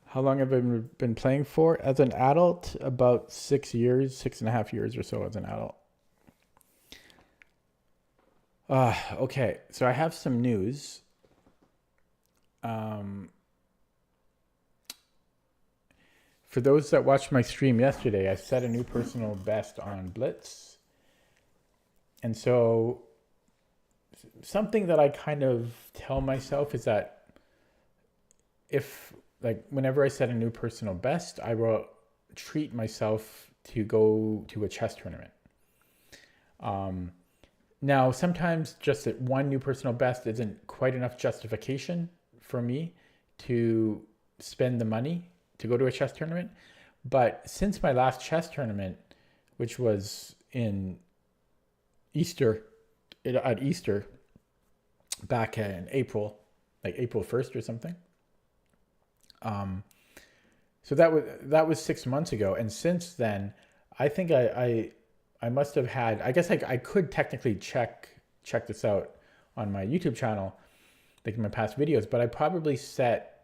How long have I been playing for? As an adult, about 6 years, 6.5 years or so as an adult. Okay, so I have some news. For those that watched my stream yesterday, I set a new personal best on Blitz. And so something that I kind of tell myself is that whenever I set a new personal best, I will treat myself to go to a chess tournament. Now, sometimes just that one new personal best isn't quite enough justification for me to spend the money to go to a chess tournament. But since my last chess tournament, which was at Easter, back in April, like April 1st or something. So that was 6 months ago. And since then, I think I must have had, I guess I could technically check this out on my YouTube channel, like in my past videos, but I probably set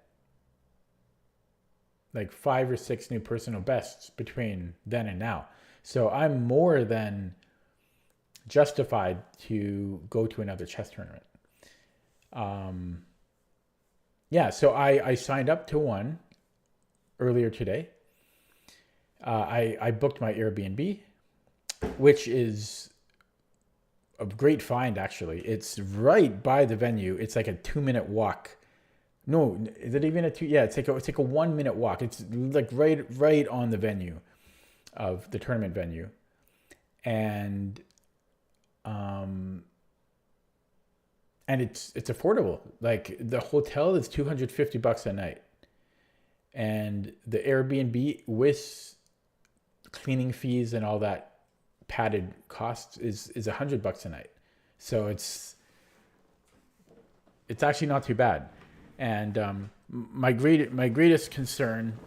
like 5 or 6 new personal bests between then and now. So I'm more than justified to go to another chess tournament. Yeah, so I signed up to one earlier today. I booked my Airbnb, which is a great find, actually. It's right by the venue. It's like a 2-minute walk. No, is it even a 2? Yeah, it's like a 1-minute walk. It's like right on the venue of the tournament venue. And Um, and it's affordable. Like the hotel is $250 a night, and the Airbnb with cleaning fees and all that padded costs is $100 a night. So it's actually not too bad. And my greatest concern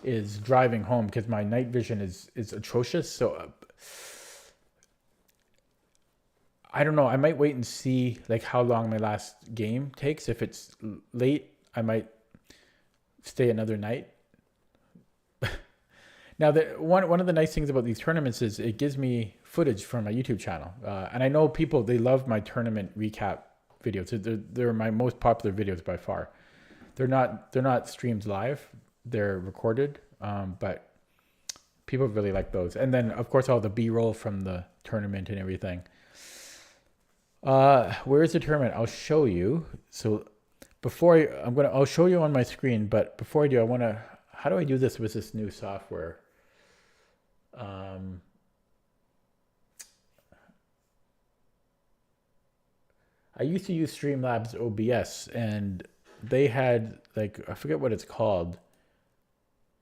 is driving home because my night vision is atrocious. So I don't know. I might wait and see like how long my last game takes. If it's late, I might stay another night. Now, one of the nice things about these tournaments is it gives me footage from my YouTube channel, and I know people, they love my tournament recap videos. They're my most popular videos by far. They're not streamed live; they're recorded, but people really like those. And then, of course, all the B-roll from the tournament and everything. Where is the tournament? I'll show you. So I'll show you on my screen. But before I do, how do I do this with this new software? I used to use Streamlabs OBS, and they had like, I forget what it's called,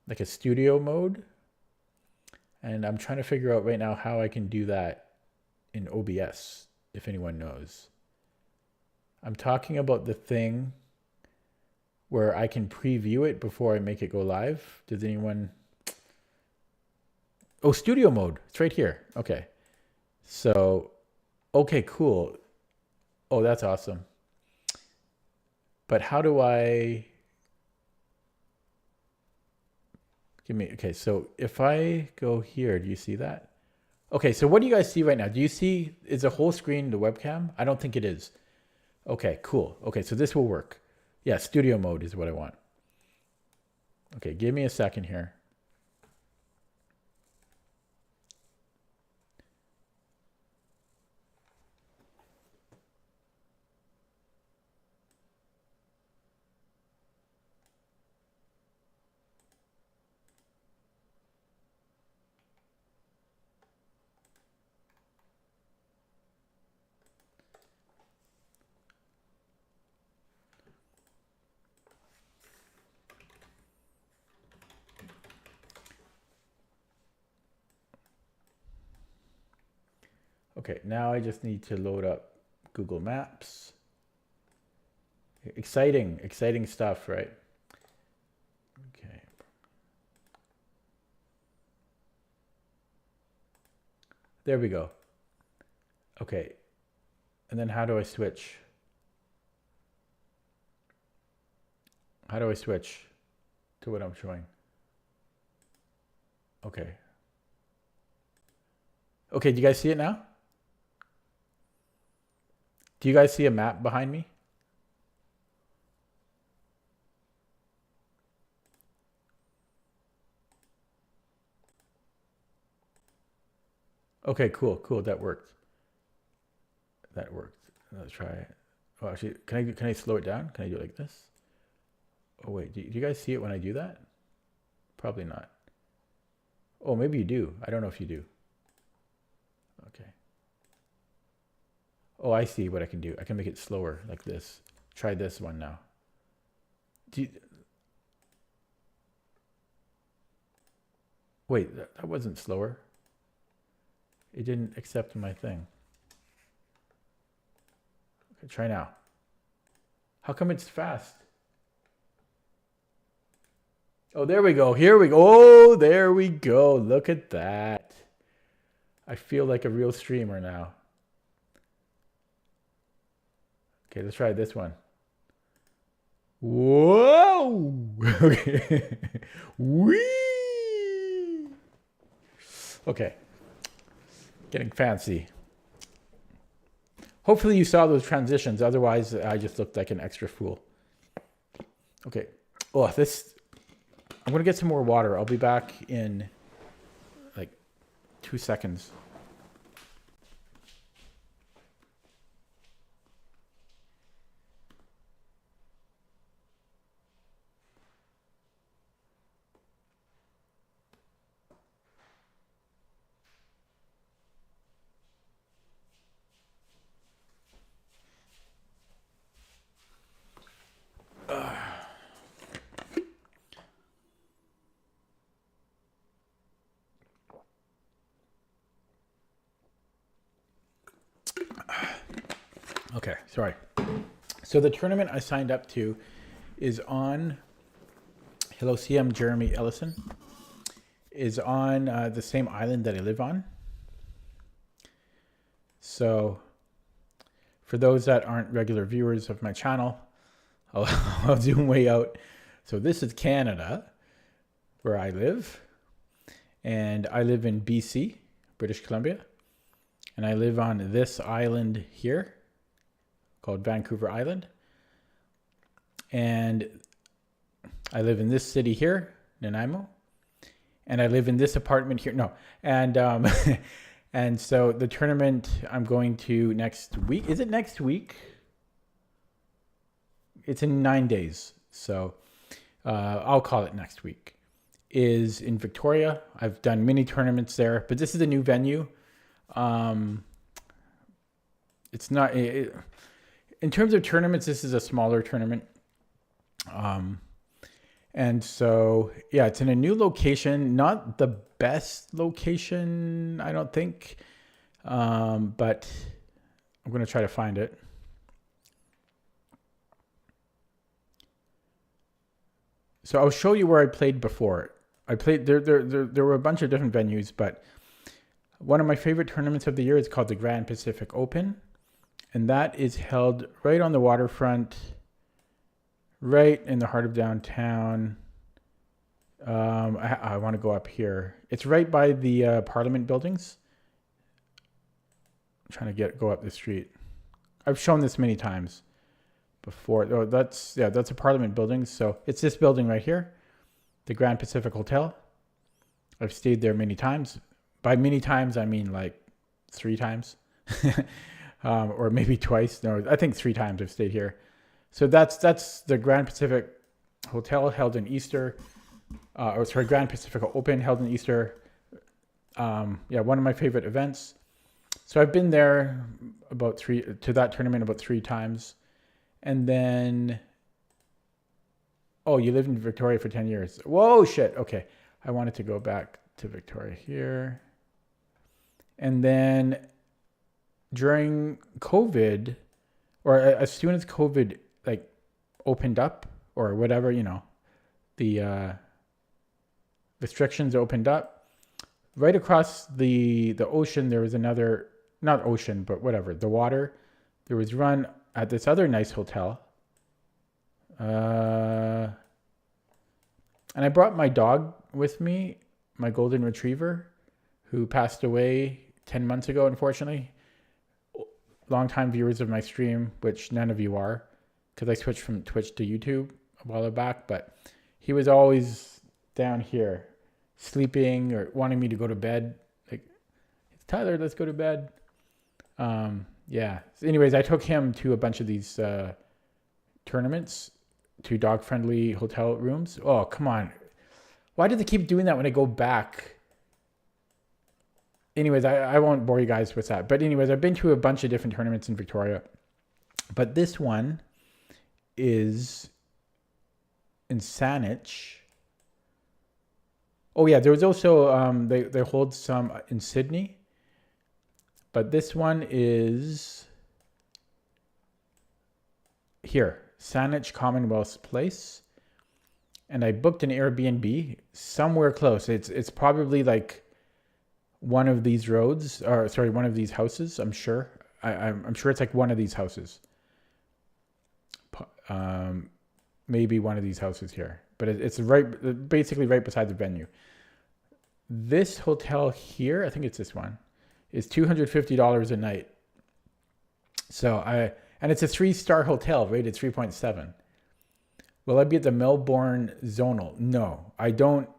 like a studio mode. And I'm trying to figure out right now how I can do that in OBS, if anyone knows. I'm talking about the thing where I can preview it before I make it go live. Does anyone? Oh, studio mode. It's right here. Okay. So, okay, cool. Oh, that's awesome. But how do I... Okay, so if I go here, do you see that? Okay, so what do you guys see right now? Do you see, is the whole screen the webcam? I don't think it is. Okay, cool. Okay, so this will work. Yeah, studio mode is what I want. Okay, give me a second here. Okay, now I just need to load up Google Maps. Exciting stuff, right? Okay. There we go. Okay. And then how do I switch? How do I switch to what I'm showing? Okay. Okay, do you guys see it now? Do you guys see a map behind me? Okay, cool. That worked. Let's try it. Oh, actually, can I slow it down? Can I do it like this? Oh wait, do you guys see it when I do that? Probably not. Oh, maybe you do. I don't know if you do. Okay. Oh, I see what I can do. I can make it slower like this. Try this one now. Wait, that wasn't slower. It didn't accept my thing. Okay, try now. How come it's fast? Oh, there we go. Here we go. Oh, there we go. Look at that. I feel like a real streamer now. Okay, let's try this one. Whoa! Okay. Whee! Okay. Getting fancy. Hopefully you saw those transitions. Otherwise, I just looked like an extra fool. Okay. Oh, I'm going to get some more water. I'll be back in like 2 seconds. Okay, sorry. So the tournament I signed up to is on, hello CM Jeremy Ellison, is on the same island that I live on. So for those that aren't regular viewers of my channel, I'll zoom way out. So this is Canada, where I live. And I live in BC, British Columbia. And I live on this island here called Vancouver Island. And I live in this city here, Nanaimo. And I live in this apartment here. No. And and so the tournament I'm going to next week. Is it next week? It's in 9 days. So I'll call it next week. Is in Victoria. I've done mini tournaments there, but this is a new venue. It's not... in terms of tournaments, this is a smaller tournament. And so, yeah, it's in a new location. Not the best location, I don't think. But I'm going to try to find it. So I'll show you where I played before. I played there were a bunch of different venues, but one of my favorite tournaments of the year is called the Grand Pacific Open. And that is held right on the waterfront, right in the heart of downtown. I want to go up here. It's right by the Parliament buildings. I'm trying to go up the street. I've shown this many times before. Oh, that's a Parliament building. So it's this building right here, the Grand Pacific Hotel. I've stayed there many times. By many times, I mean like 3 times. Or maybe twice. No, I think 3 times I've stayed here. So that's the Grand Pacific Hotel held in Easter. Grand Pacific Open held in Easter. One of my favorite events. So I've been there to that tournament about 3 times. And then, oh, you lived in Victoria for 10 years. Whoa, shit. Okay. I wanted to go back to Victoria here. And then during COVID, or as soon as COVID like opened up or whatever, the restrictions opened up, right across the ocean, there was another, not ocean, but whatever, the water, there was run at this other nice hotel. And I brought my dog with me, my golden retriever, who passed away 10 months ago, unfortunately. Longtime viewers of my stream, which none of you are, because I switched from Twitch to YouTube a while back, but he was always down here sleeping or wanting me to go to bed. Like, Tyler, let's go to bed. Yeah. So anyways, I took him to a bunch of these tournaments, to dog-friendly hotel rooms. Oh, come on. Why do they keep doing that when I go back? Anyways, I won't bore you guys with that. But anyways, I've been to a bunch of different tournaments in Victoria. But this one is in Saanich. Oh, yeah, there was also, they hold some in Sydney. But this one is here, Saanich Commonwealth Place. And I booked an Airbnb somewhere close. It's probably like one of these roads, or sorry, one of these houses, I'm sure. I'm sure it's like one of these houses. Maybe one of these houses here. But it's basically right beside the venue. This hotel here, I think it's this one, is $250 a night. So and it's a 3-star hotel rated 3.7. Will I be at the Melbourne Zonal? No, I don't.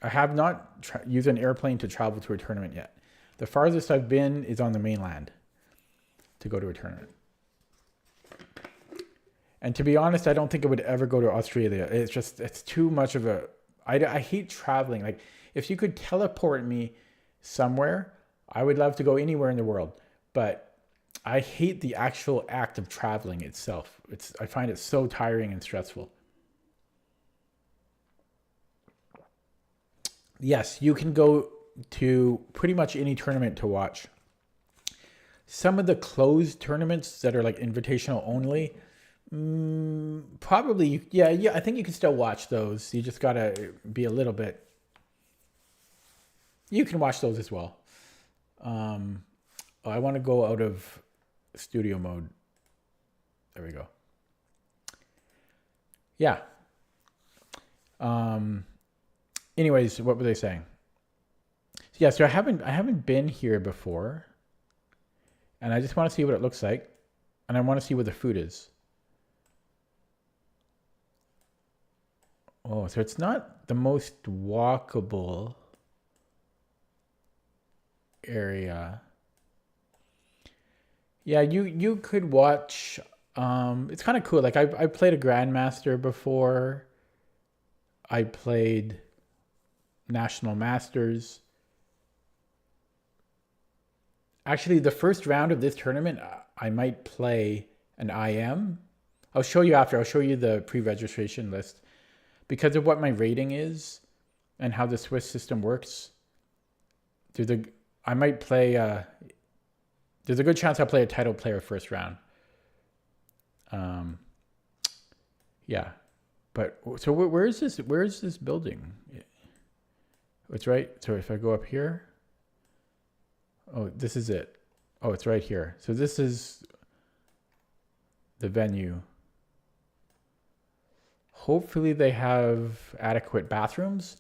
I have not used an airplane to travel to a tournament yet. The farthest I've been is on the mainland to go to a tournament. And to be honest, I don't think I would ever go to Australia. It's too much of a, I hate traveling. Like, if you could teleport me somewhere, I would love to go anywhere in the world. But I hate the actual act of traveling itself. I find it so tiring and stressful. Yes, you can go to pretty much any tournament to watch. Some of the closed tournaments that are like invitational only, probably, yeah, I think you can still watch those. You just gotta be a little bit. You can watch those as well. I want to go out of studio mode. There we go. Yeah. Anyways, what were they saying? Yeah, so I haven't been here before, and I just want to see what it looks like, and I want to see where the food is. Oh, so it's not the most walkable area. Yeah, you could watch. It's kind of cool. Like I played a Grandmaster before. I played National Masters. Actually, the first round of this tournament, I might play an IM. I'll show you after. I'll show you the pre-registration list. Because of what my rating is and how the Swiss system works, I might play. There's a good chance I'll play a title player first round. Yeah, but so where is this? Where is this building? It's right. So if I go up here, oh, this is it. Oh, it's right here. So this is the venue. Hopefully they have adequate bathrooms.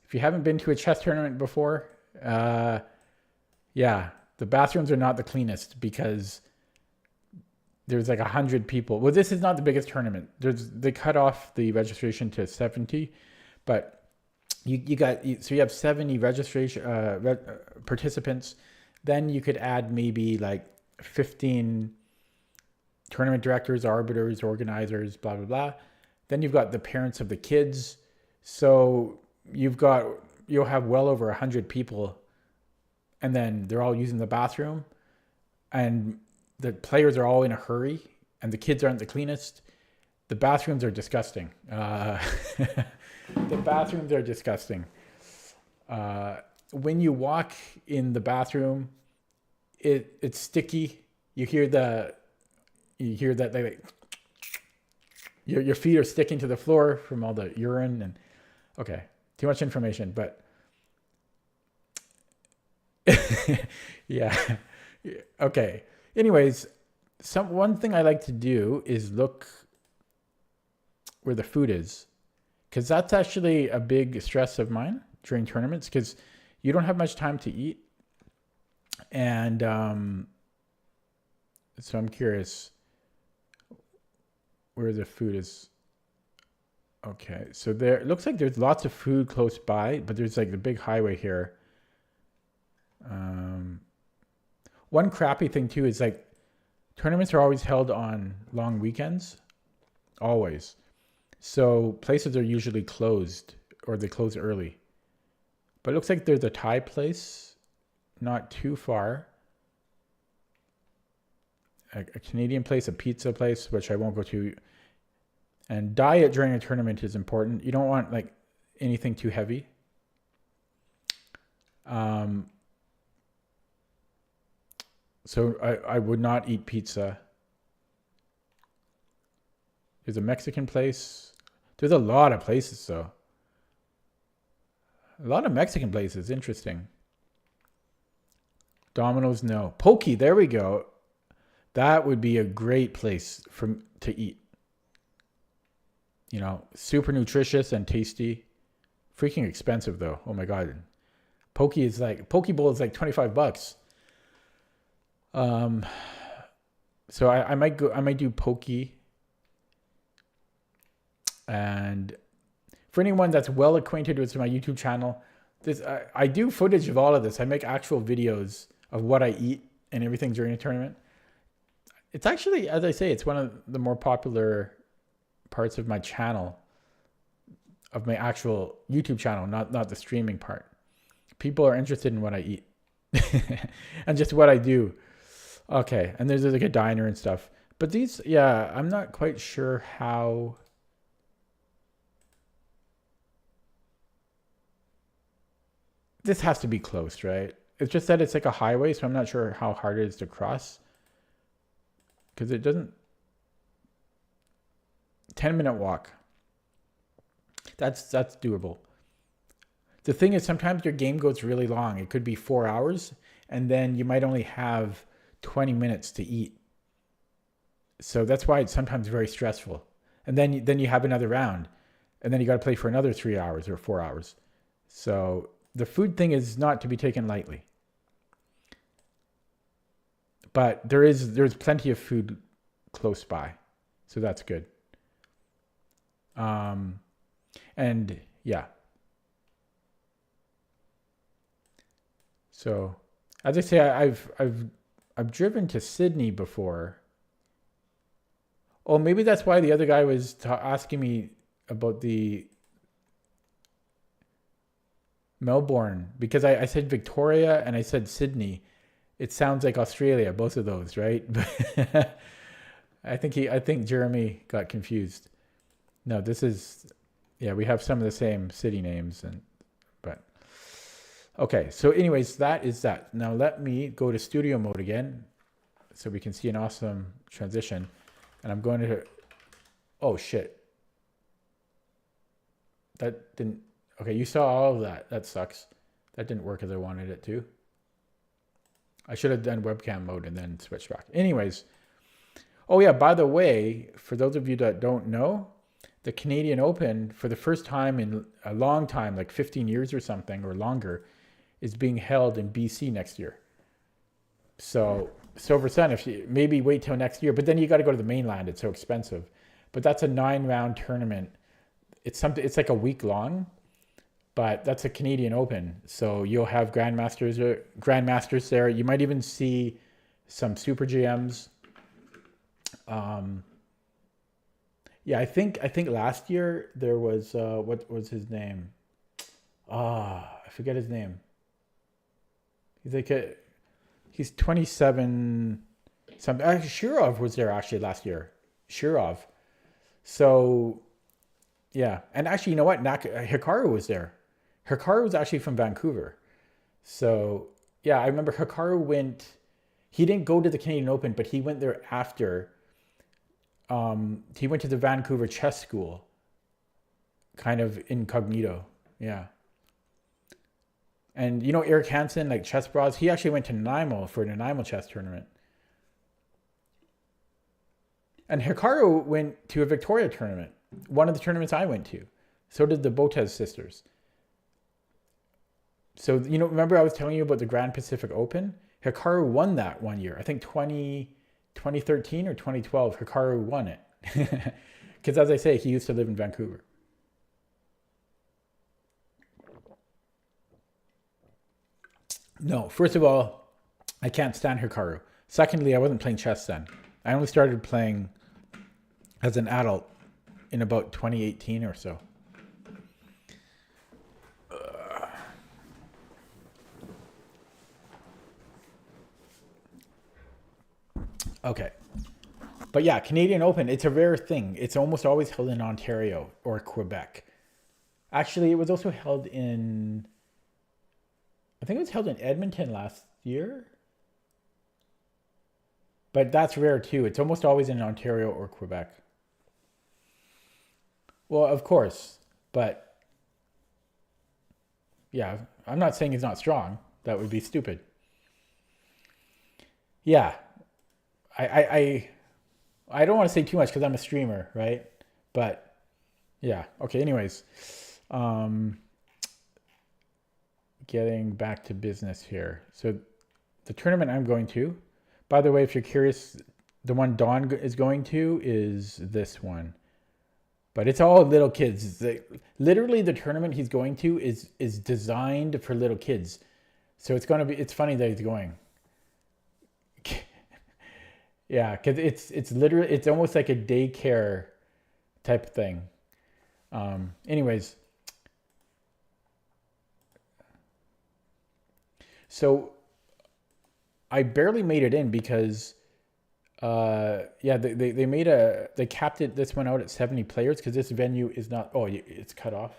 If you haven't been to a chess tournament before, yeah, the bathrooms are not the cleanest because there's like 100 people. Well, this is not the biggest tournament. They cut off the registration to 70, but you have 70 registration participants. Then you could add maybe like 15 tournament directors, arbiters, organizers, blah blah blah. Then you've got the parents of the kids. So you'll have well over 100 people, and then they're all using the bathroom, and the players are all in a hurry, and the kids aren't the cleanest. The bathrooms are disgusting. The bathrooms are disgusting. When you walk in the bathroom, it's sticky. You hear that like your feet are sticking to the floor from all the urine. And okay, too much information, but yeah. Okay. Anyways, one thing I like to do is look where the food is, because that's actually a big stress of mine during tournaments, because you don't have much time to eat. And so I'm curious where the food is. Okay, so it looks like there's lots of food close by, but there's like the big highway here. One crappy thing too is like tournaments are always held on long weekends, always. So places are usually closed, or they close early. But it looks like there's a Thai place not too far. A Canadian place, a pizza place, which I won't go to. And diet during a tournament is important. You don't want like anything too heavy. So I would not eat pizza. There's a Mexican place. There's a lot of places though. A lot of Mexican places. Interesting. Domino's, no. Pokey, there we go. That would be a great place to eat. You know, super nutritious and tasty. Freaking expensive though. Oh my God. Poke bowl is like $25. So I might do poke. And for anyone that's well acquainted with my YouTube channel, I do footage of all of this. I make actual videos of what I eat and everything during a tournament. It's actually, as I say, it's one of the more popular parts of my channel, of my actual YouTube channel, not the streaming part. People are interested in what I eat and just what I do. Okay, and there's like a diner and stuff. But these, yeah, I'm not quite sure how. This has to be close, right? It's just that it's like a highway, so I'm not sure how hard it is to cross. Because it doesn't... 10-minute walk. That's doable. The thing is, sometimes your game goes really long. It could be 4 hours, and then you might only have 20 minutes to eat. So that's why it's sometimes very stressful. And then you have another round, and then you got to play for another 3 hours or 4 hours. So the food thing is not to be taken lightly. But there's plenty of food close by, so that's good. And yeah. So as I say, I've driven to Sydney before. Oh, maybe that's why the other guy was asking me about the Melbourne, because I said Victoria and I said Sydney. It sounds like Australia, both of those, right? I think Jeremy got confused. No, this is, yeah, we have some of the same city names, but okay. So anyways, that is that. Now let me go to studio mode again so we can see an awesome transition. And I'm going to, oh shit. That didn't, okay, you saw all of that. That sucks. That didn't work as I wanted it to. I should have done webcam mode and then switched back. Anyways, oh yeah, by the way, for those of you that don't know, the Canadian Open, for the first time in a long time, like 15 years or something or longer, is being held in BC next year. So Silver Sun, if you maybe wait till next year, but then you got to go to the mainland. It's so expensive. But that's a 9-round tournament. It's like a week long, but that's a Canadian Open. So you'll have grandmasters there. You might even see some super GMs. Yeah, I think last year there was what was his name? I forget his name. He's like he's 27. Shirov was there actually last year. Shirov. So yeah, and actually, you know what? Hikaru was there. Hikaru was actually from Vancouver. So yeah, I remember Hikaru went. He didn't go to the Canadian Open, but he went there after. He went to the Vancouver Chess School, kind of incognito. Yeah. And you know Eric Hansen, like Chess Bros, he actually went to Nanaimo for a Nanaimo chess tournament. And Hikaru went to a Victoria tournament, one of the tournaments I went to. So did the Botez sisters. So, you know, remember I was telling you about the Grand Pacific Open? Hikaru won that one year. I think 2013 or 2012, Hikaru won it. Because as I say, he used to live in Vancouver. No, first of all, I can't stand Hikaru. Secondly, I wasn't playing chess then. I only started playing as an adult in about 2018 or so. Okay. But yeah, Canadian Open, it's a rare thing. It's almost always held in Ontario or Quebec. Actually, it was also held in, I think it was held in Edmonton last year. But that's rare too. It's almost always in Ontario or Quebec. Well, of course. But yeah, I'm not saying he's not strong. That would be stupid. Yeah. I don't want to say too much because I'm a streamer, right? But yeah. Okay, anyways. Getting back to business here. So the tournament I'm going to, by the way, if you're curious, the one Dawn is going to is this one. But it's all little kids. Literally the tournament he's going to is designed for little kids. So it's funny that he's going. Yeah, because it's literally, it's almost like a daycare type thing. Anyways. So I barely made it in because yeah, they capped this one out at 70 players because this venue is not, oh, it's cut off.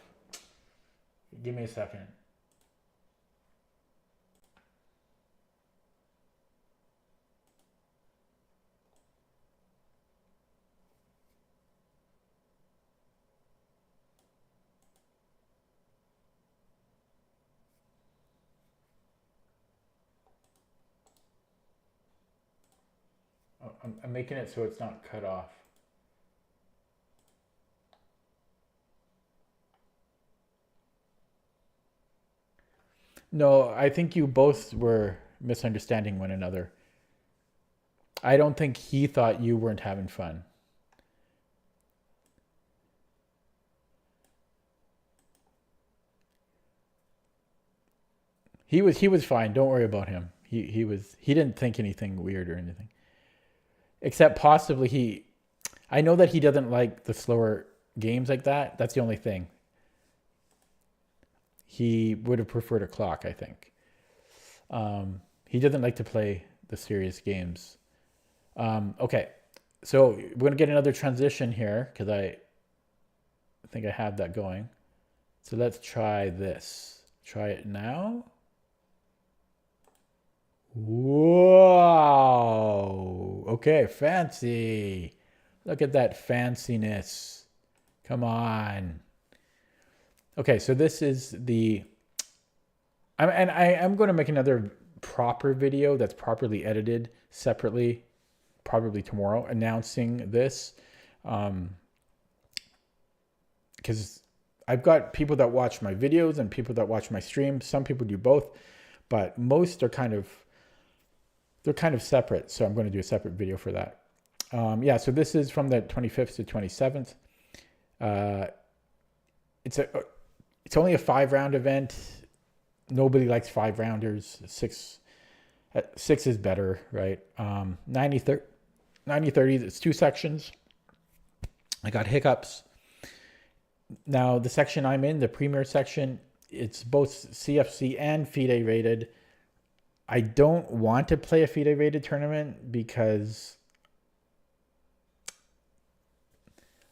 Give me a second. I'm making it so it's not cut off. No, I think you both were misunderstanding one another. I don't think he thought you weren't having fun. He was fine. Don't worry about him. He didn't think anything weird or anything. Except possibly I know that he doesn't like the slower games like that. That's the only thing. He would have preferred a clock, I think. He doesn't like to play the serious games. Okay, so we're going to get another transition here because I think I have that going. So let's try this. Try it now. Whoa. Okay, fancy. Look at that fanciness. Come on. Okay, so this is I'm going to make another proper video that's properly edited separately, probably tomorrow, announcing this. Because I've got people that watch my videos and people that watch my streams. Some people do both, but most are kind of separate. So I'm going to do a separate video for that. Yeah, so this is from the 25th to 27th. It's only a 5-round event. Nobody likes 5-rounders. Six is better, right? 90-30, it's 2 sections. I got hiccups. Now, the section I'm in, the premier section, it's both CFC and FIDE rated. I don't want to play a FIDE rated tournament because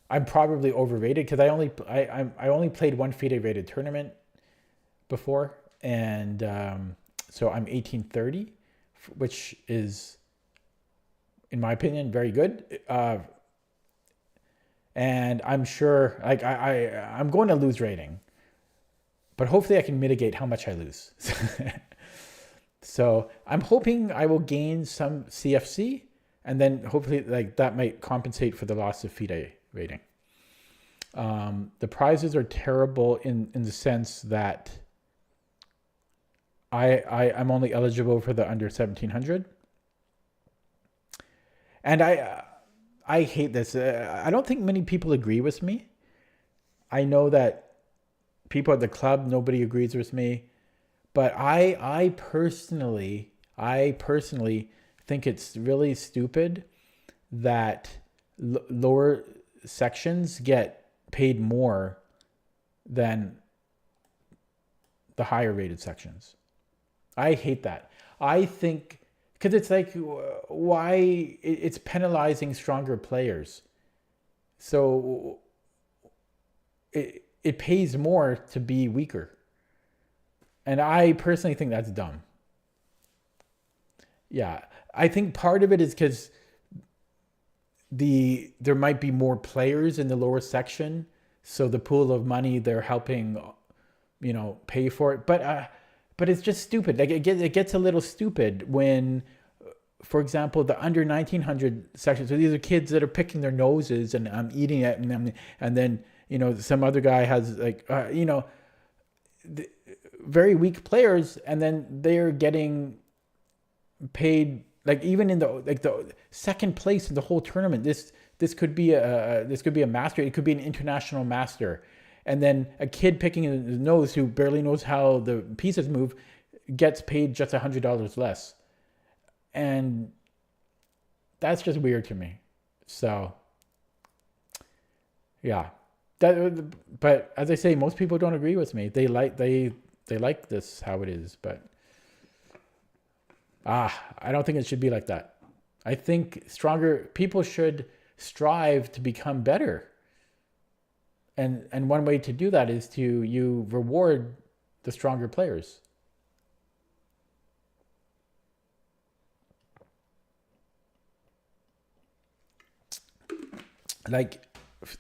I'm probably overrated because I only played one FIDE rated tournament before, and so I'm 1830, which is, in my opinion, very good. And I'm sure, like I'm going to lose rating, but hopefully I can mitigate how much I lose. So I'm hoping I will gain some CFC, and then hopefully like that might compensate for the loss of FIDE rating. The prizes are terrible in the sense that I'm only eligible for the under 1700, and I hate this. I don't think many people agree with me. I know that people at the club, nobody agrees with me, but I personally think it's really stupid that lower sections get paid more than the higher rated sections. I hate that. I think because it's like, why it's penalizing stronger players. So it pays more to be weaker. And I personally think that's dumb. Yeah, I think part of it is because there might be more players in the lower section, so the pool of money they're helping, pay for it. But it's just stupid. Like it gets a little stupid when, for example, the under 1900 section. So these are kids that are picking their noses and I'm eating it, and then some other guy has very weak players, and then they're getting paid. Like even in the second place in the whole tournament, this could be a master. It could be an international master, and then a kid picking his nose who barely knows how the pieces move gets paid just $100 less, and that's just weird to me. So yeah, but as I say, most people don't agree with me. They like this how it is, but. I don't think it should be like that. I think stronger people should strive to become better. And one way to do that is you reward the stronger players.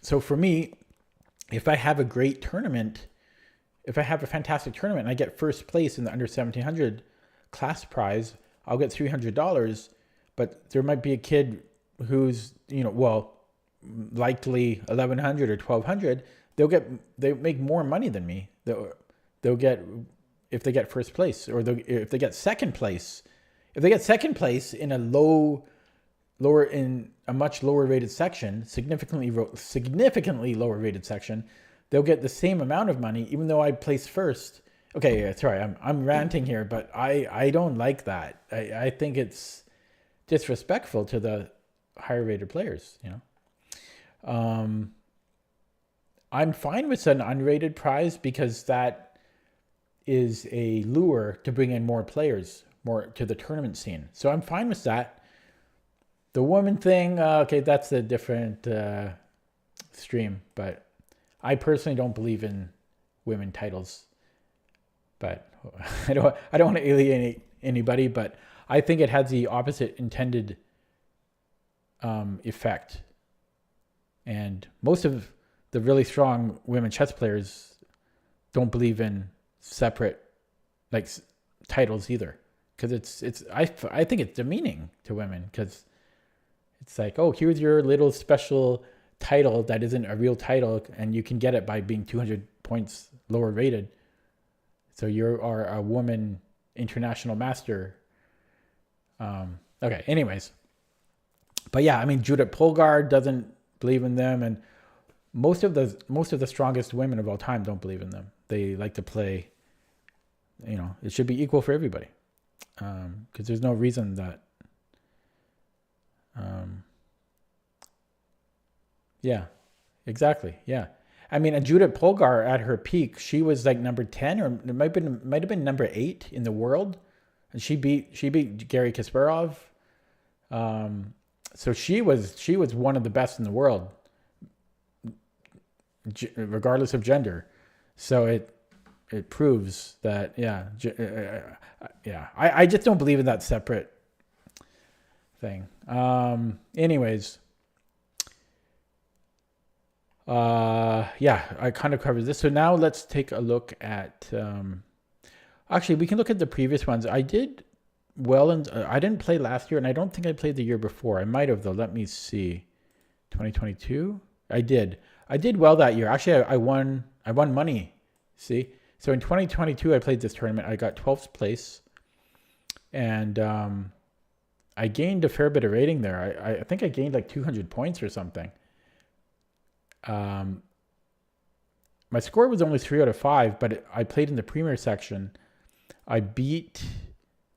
So for me, if I have a great tournament, if I have a fantastic tournament and I get first place in the under 1700 class prize, I'll get $300, but there might be a kid who's, likely 1100 or 1200, they make more money than me. They'll get, if they get first place, or if they get second place. If they get second place in a much lower rated section, significantly lower rated section, they'll get the same amount of money, even though I placed first. Okay, yeah, sorry, I'm ranting here, but I don't like that. I think it's disrespectful to the higher rated players. I'm fine with an unrated prize because that is a lure to bring in more players, more to the tournament scene. So I'm fine with that. The woman thing, okay, that's a different stream, but I personally don't believe in women titles. But I don't want to alienate anybody, but I think it has the opposite intended effect. And most of the really strong women chess players don't believe in separate titles either, because I think it's demeaning to women, because it's like, oh, here's your little special title that isn't a real title, and you can get it by being 200 points lower rated. So you are a woman international master. Okay, anyways. But yeah, I mean, Judith Polgar doesn't believe in them, and most of the strongest women of all time don't believe in them. They like to play, it should be equal for everybody. Because there's no reason that, yeah, exactly. Yeah. I mean, Judith Polgar at her peak, she was like number 10, or it might have been number 8 in the world. And she beat Garry Kasparov. So she was one of the best in the world, regardless of gender. So it proves that, yeah. I just don't believe in that separate thing. Anyways. I kind of covered this. So now let's take a look at, actually we can look at the previous ones. I did well, and I didn't play last year, and I don't think I played the year before. I might have, though. Let me see. 2022? I did well that year. Actually, I won money. See? So in 2022, I played this tournament. I got 12th place, and I gained a fair bit of rating there. I think I gained like 200 points or something. My score was only 3 out of 5, but I played in the premier section. I beat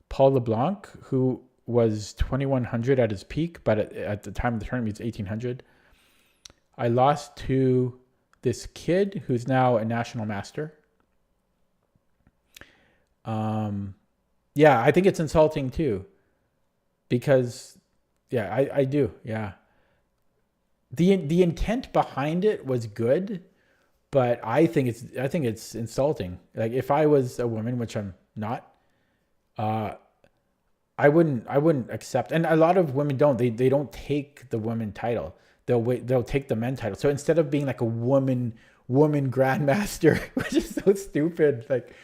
Paul LeBlanc, who was 2100 at his peak, but at the time of the tournament, he was 1800. I lost to this kid who's now a national master. I think it's insulting too, because I do. Yeah. The intent behind it was good, but I think it's insulting. Like, if I was a woman, which I'm not, I wouldn't accept. And a lot of women don't. They don't take the women title. They'll take the men title. So instead of being like a woman grandmaster, which is so stupid, like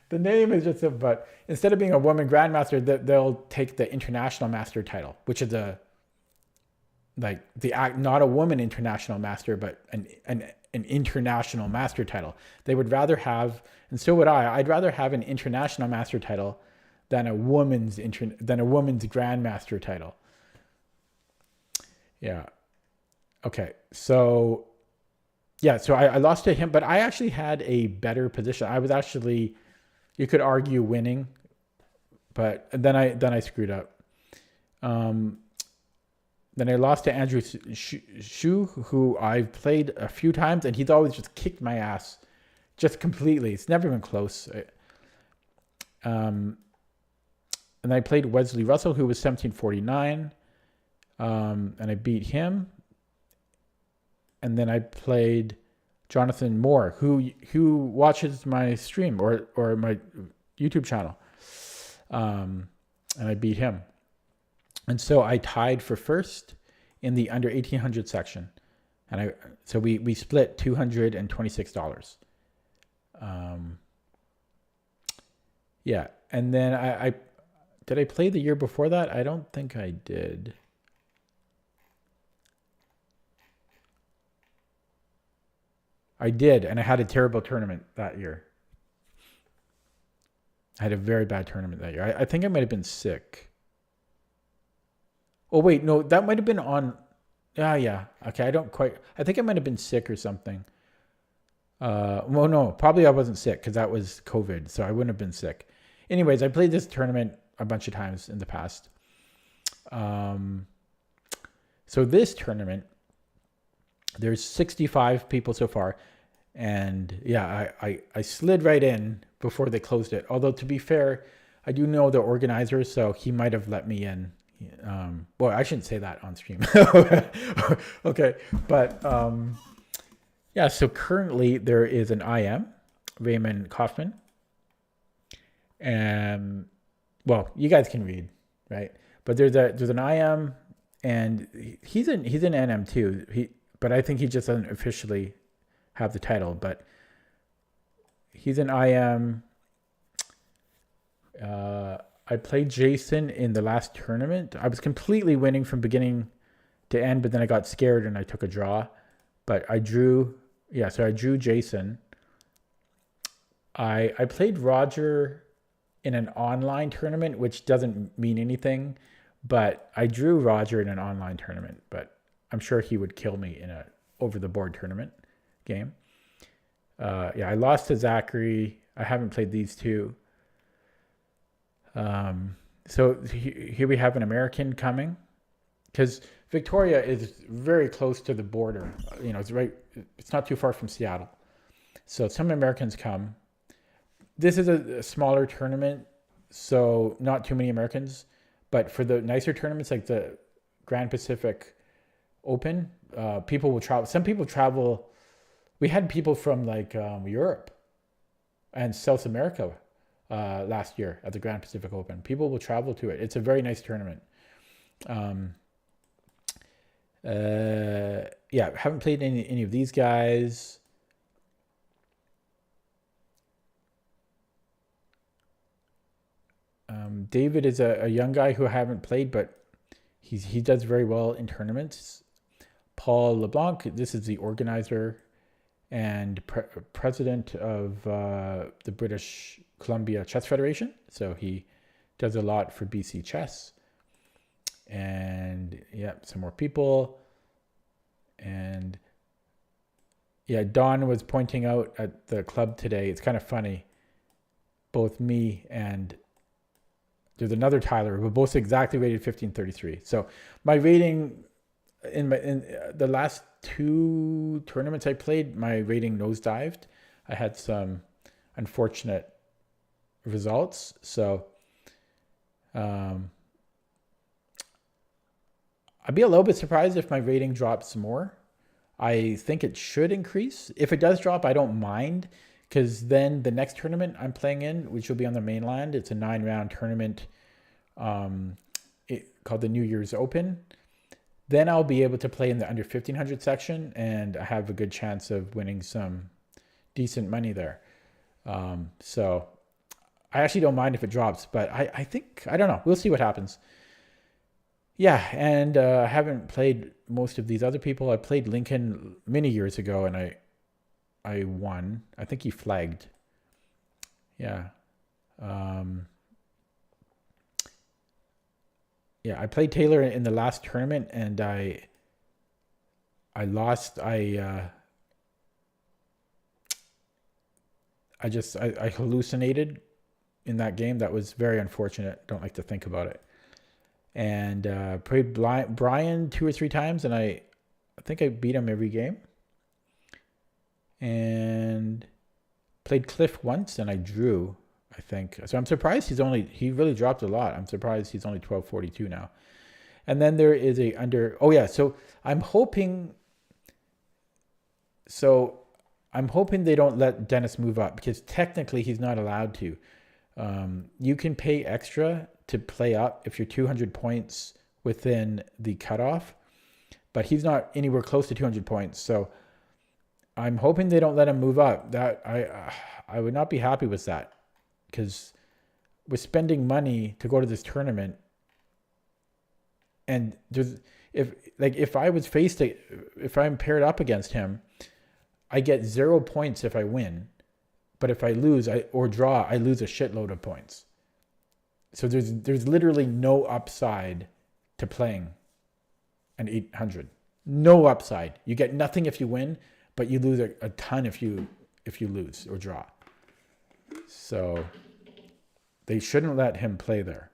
the name is just but instead of being a woman grandmaster, they'll take the international master title, which is not a woman international master, but an international master title. They would rather have, and so would I. I'd rather have an international master title than a woman's grandmaster title. Yeah. Okay. So I lost to him, but I actually had a better position. I was actually, you could argue, winning, but then I screwed up. Then I lost to Andrew Shu, who I've played a few times, and he's always just kicked my ass, just completely. It's never been close. And I played Wesley Russell, who was 1749, and I beat him. And then I played Jonathan Moore, who watches my stream or my YouTube channel, and I beat him. And so I tied for first in the under 1800 section, and so we split $226. And then I did I play the year before that? I don't think I did. I did, and I had a terrible tournament that year. I had a very bad tournament that year. I think I might have been sick. Oh wait, no, that might have been on. Yeah. Okay, I think I might have been sick or something. Well, no, probably I wasn't sick because that was COVID, so I wouldn't have been sick. Anyways, I played this tournament a bunch of times in the past. So this tournament, there's 65 people so far, and yeah, I slid right in before they closed it. Although to be fair, I do know the organizer, so he might have let me in. Well, I shouldn't say that on stream. Okay, but yeah. So currently there is an IM, Raymond Kaufman, and well, you guys can read, right? But there's an IM, and he's an NM too. But I think he just doesn't officially have the title. But he's an IM. I played Jason in the last tournament. I was completely winning from beginning to end, but then I got scared and I took a draw. But I drew, so I drew Jason. I played Roger in an online tournament, which doesn't mean anything, but I drew Roger in an online tournament, but I'm sure he would kill me in a over-the-board tournament game. I lost to Zachary. I haven't played these two. So here we have an American coming, because Victoria is very close to the border. It's not too far from Seattle. So some Americans come. This is a smaller tournament, so not too many Americans. But for the nicer tournaments, like the Grand Pacific Open, people will travel. Some people travel. We had people from Europe and South America last year at the Grand Pacific Open. People will travel to it. It's a very nice tournament. Haven't played any of these guys. David is a young guy who I haven't played, but he does very well in tournaments. Paul LeBlanc, this is the organizer and president of the British Columbia Chess Federation. So he does a lot for BC Chess. And some more people. And Don was pointing out at the club today, it's kind of funny, both me and there's another Tyler, we're both exactly rated 1533. So my rating in the last two tournaments I played, my rating nosedived. I had some unfortunate results. So I'd be a little bit surprised if my rating drops more. I think it should increase. If it does drop, I don't mind, because then the next tournament I'm playing in, which will be on the mainland, it's a 9-round tournament called the New Year's Open. Then I'll be able to play in the under 1500 section, and I have a good chance of winning some decent money there. So I actually don't mind if it drops, but I think, I don't know. We'll see what happens. Yeah, and I haven't played most of these other people. I played Lincoln many years ago, and I won. I think he flagged. Yeah. I played Taylor in the last tournament, and I lost. I hallucinated in that game. That was very unfortunate. Don't like to think about it. And played Brian 2 or 3 times, and I think I beat him every game. And played Cliff once, and I drew, I think. So I'm surprised he really dropped a lot. I'm surprised he's only 1242 now. And then there is so I'm hoping they don't let Dennis move up, because technically he's not allowed to. You can pay extra to play up if you're 200 points within the cutoff, but he's not anywhere close to 200 points. So I'm hoping they don't let him move up. That I would not be happy with that, because we're spending money to go to this tournament, and if I'm paired up against him, I get 0 points if I win, but if I lose or draw, I lose a shitload of points. So there's literally no upside to playing an 800. No upside. You get nothing if you win, but you lose a ton if you lose or draw. So they shouldn't let him play there.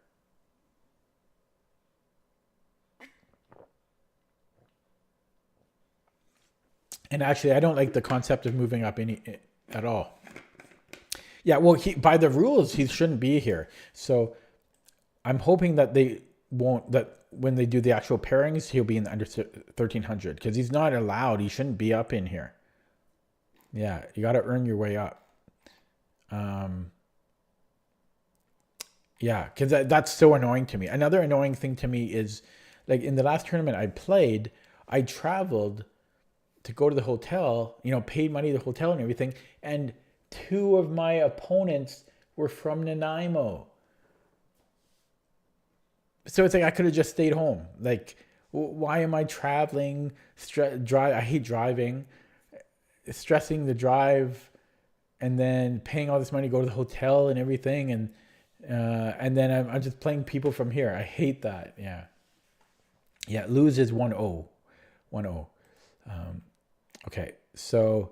And actually, I don't like the concept of moving up at all. Yeah, well, by the rules, he shouldn't be here. So I'm hoping that they won't, that when they do the actual pairings, he'll be in the under 1300 because he's not allowed. He shouldn't be up in here. Yeah, you got to earn your way up. Yeah, because that's so annoying to me. Another annoying thing to me is, like, in the last tournament I played, I traveled to go to the hotel, paid money to the hotel and everything, and 2 of my opponents were from Nanaimo. So it's like I could have just stayed home. Like, why am I traveling? I hate driving. Stressing the drive, and then paying all this money to go to the hotel and everything, and then I'm just playing people from here. I hate that. Yeah. Lose is 1-0. 1-0. Okay, so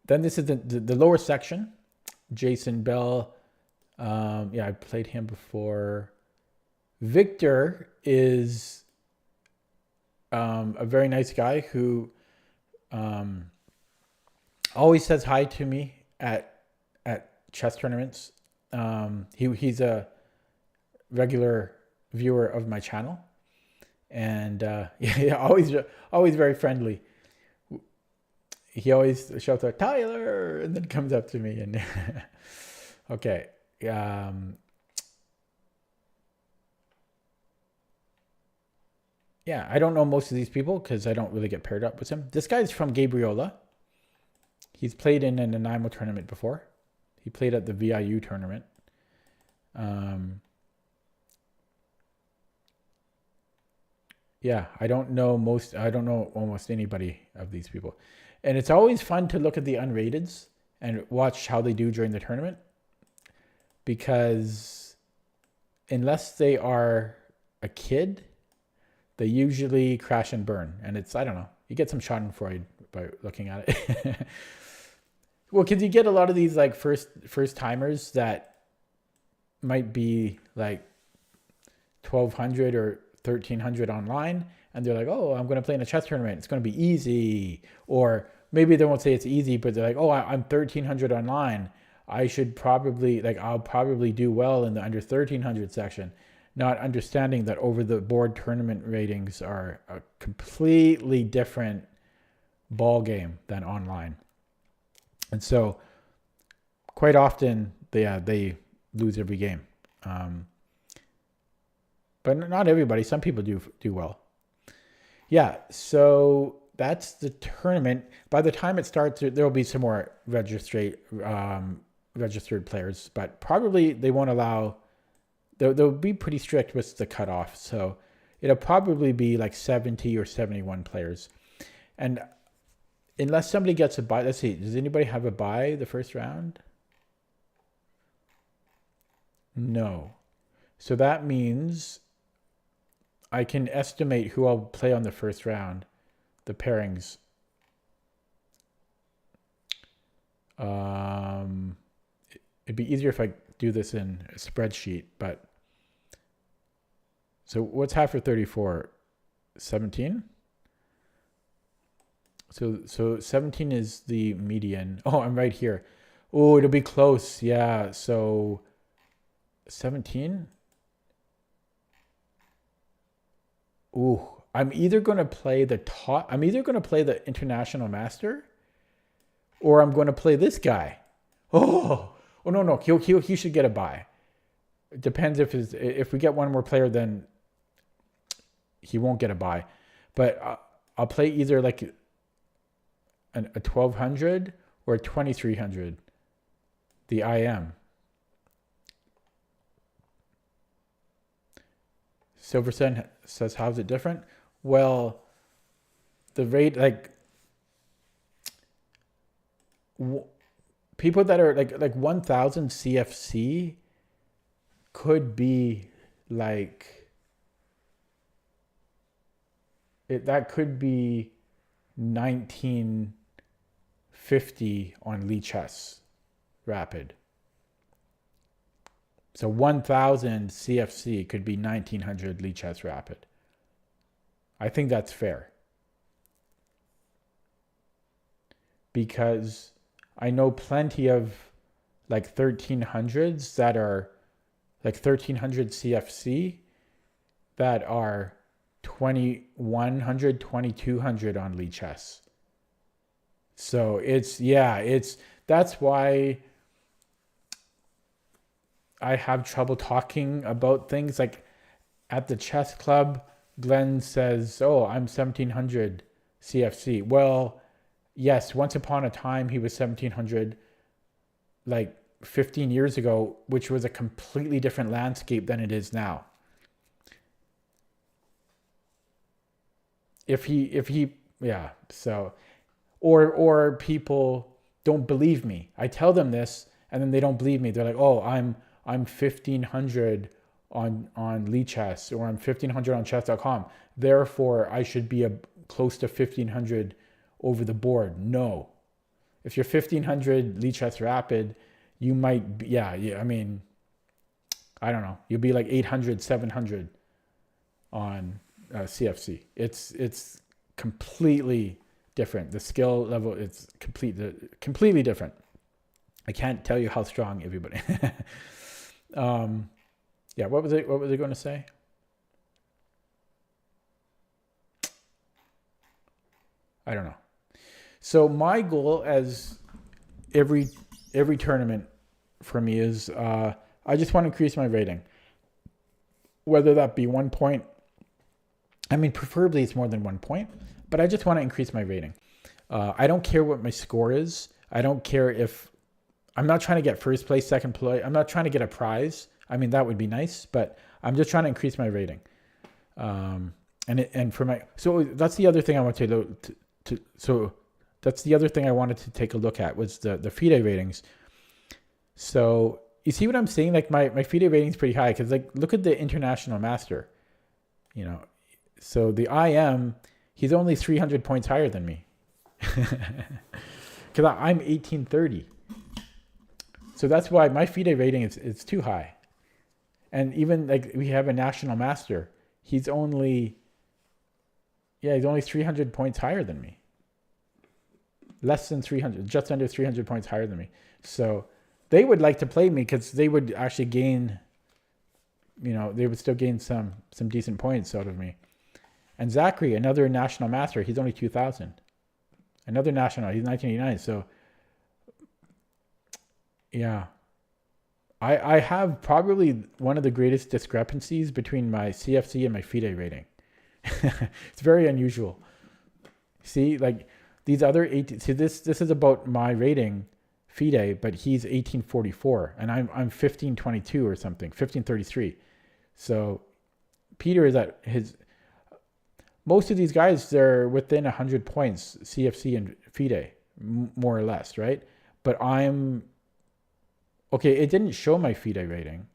then this is the lower section. Jason Bell. I played him before. Victor is a very nice guy who always says hi to me at chess tournaments. He's a regular viewer of my channel, and always very friendly. He always shouts out Tyler, and then comes up to me and okay. I don't know most of these people because I don't really get paired up with him. This guy's from Gabriola. He's played in a Nanaimo tournament before. He played at the VIU tournament. I don't know almost anybody of these people. And it's always fun to look at the unrateds and watch how they do during the tournament, because unless they are a kid, they usually crash and burn. And it's, I don't know, you get some schadenfreude by looking at it. Well, because you get a lot of these like first timers that might be like 1,200 or 1,300 online, and they're like, oh, I'm going to play in a chess tournament. It's going to be easy. Or maybe they won't say it's easy, but they're like, oh, I'm 1,300 online. I'll probably do well in the under 1,300 section. Not understanding that over the board tournament ratings are a completely different ball game than online. And so quite often they lose every game. But not everybody. Some people do well. Yeah, so that's the tournament. By the time it starts, there will be some more registered players, but probably they won't allow. They'll be pretty strict with the cutoff. So it'll probably be like 70 or 71 players. And unless somebody gets a bye, let's see, does anybody have a bye the first round? No. So that means I can estimate who I'll play on the first round, the pairings. It'd be easier if I do this in a spreadsheet, but so what's half for 34? 17? So 17 is the median. Oh, I'm right here. Oh, it'll be close. Yeah, so 17. Ooh, I'm either going to play the International Master, or I'm going to play this guy. Oh no, he should get a bye. It depends if we get one more player, then he won't get a bye. But I'll play either like a 1,200 or a 2,300. The IM. Silverson says, how's it different? Well, the rate, like, people that are like 1000 CFC could be like that could be 1950 on Lichess Rapid. So 1000 CFC could be 1900 Lichess Rapid. I think that's fair. Because I know plenty of like 1300s that are like 1300 CFC that are 2100, 2200 on Lichess. So that's why I have trouble talking about things. Like at the chess club, Glenn says, oh, I'm 1700 CFC. Well, yes, once upon a time he was 1700 like 15 years ago, which was a completely different landscape than it is now. Or people don't believe me. I tell them this and then they don't believe me. They're like, oh, I'm 1500 on Lichess, or I'm 1500 on chess.com. Therefore, I should be close to 1500 over the board. No. If you're 1500 Lichess Rapid, you might be, I mean, I don't know. You'll be like 800, 700 on CFC. It's completely different. The skill level is completely different. I can't tell you how strong everybody. What was it going to say? I don't know. So my goal as every tournament for me is I just want to increase my rating. Whether that be 1 point, I mean, preferably it's more than 1 point, but I just want to increase my rating. I don't care what my score is. I don't care if I'm not trying to get first place, second place. I'm not trying to get a prize. I mean, that would be nice, but I'm just trying to increase my rating. So that's the other thing I want that's the other thing I wanted to take a look at was the FIDE ratings. So you see what I'm saying? Like my FIDE rating is pretty high because like look at the International Master. You know, so the IM, he's only 300 points higher than me. Because I'm 1830. So that's why my FIDE rating is too high. And even like we have a National Master, he's only 300 points higher than me. Less than 300, just under 300 points higher than me. So they would like to play me because they would actually gain, they would still gain some decent points out of me. And Zachary, another National Master, he's only 2,000. Another National, he's 1989. So yeah. I have probably one of the greatest discrepancies between my CFC and my FIDE rating. It's very unusual. See, like these other 18, see this is about my rating, FIDE, but he's 1844 and I'm 1522 or something, 1533. So Peter is at most of these guys, they're within 100 points, CFC and FIDE, more or less, right? But okay, it didn't show my FIDE rating.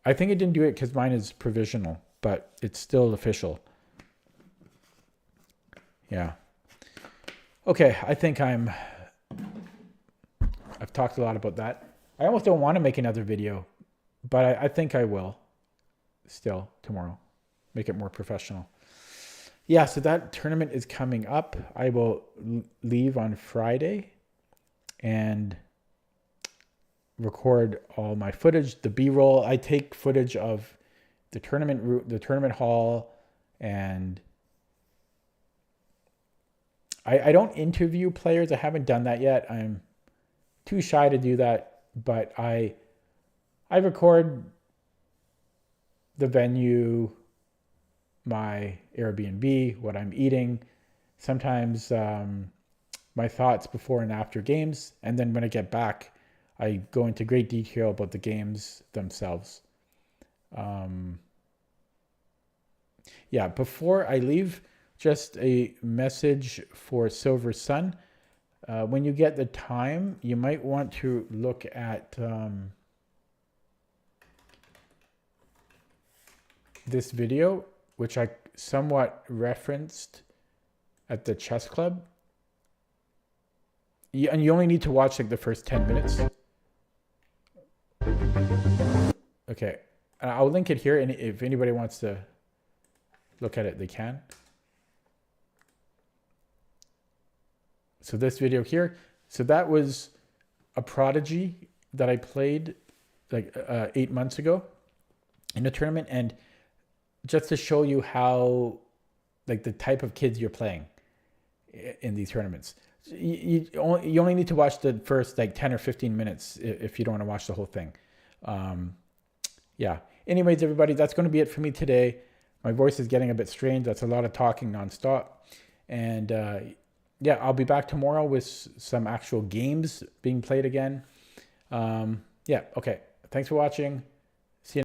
I think it didn't do it because mine is provisional, but it's still official. Yeah. Okay, I think I've talked a lot about that. I almost don't want to make another video, but I think I will still tomorrow. Make it more professional. Yeah, so that tournament is coming up. I will leave on Friday and record all my footage, the B-roll. I take footage of the tournament hall, and I don't interview players. I haven't done that yet. I'm too shy to do that, but I record the venue, my Airbnb, what I'm eating, sometimes my thoughts before and after games, and then when I get back, I go into great detail about the games themselves. Before I leave, just a message for Silver Sun. When you get the time, you might want to look at this video, which I somewhat referenced at the chess club. And you only need to watch like the first 10 minutes. Okay, I'll link it here, and if anybody wants to look at it, they can. So this video here, so that was a prodigy that I played like 8 months ago in a tournament, and just to show you how, like, the type of kids you're playing in these tournaments. You only need to watch the first like 10 or 15 minutes if you don't want to watch the whole thing. Yeah. Anyways, everybody, that's going to be it for me today. My voice is getting a bit strange. That's a lot of talking nonstop. And yeah, I'll be back tomorrow with some actual games being played again. Yeah. Okay. Thanks for watching.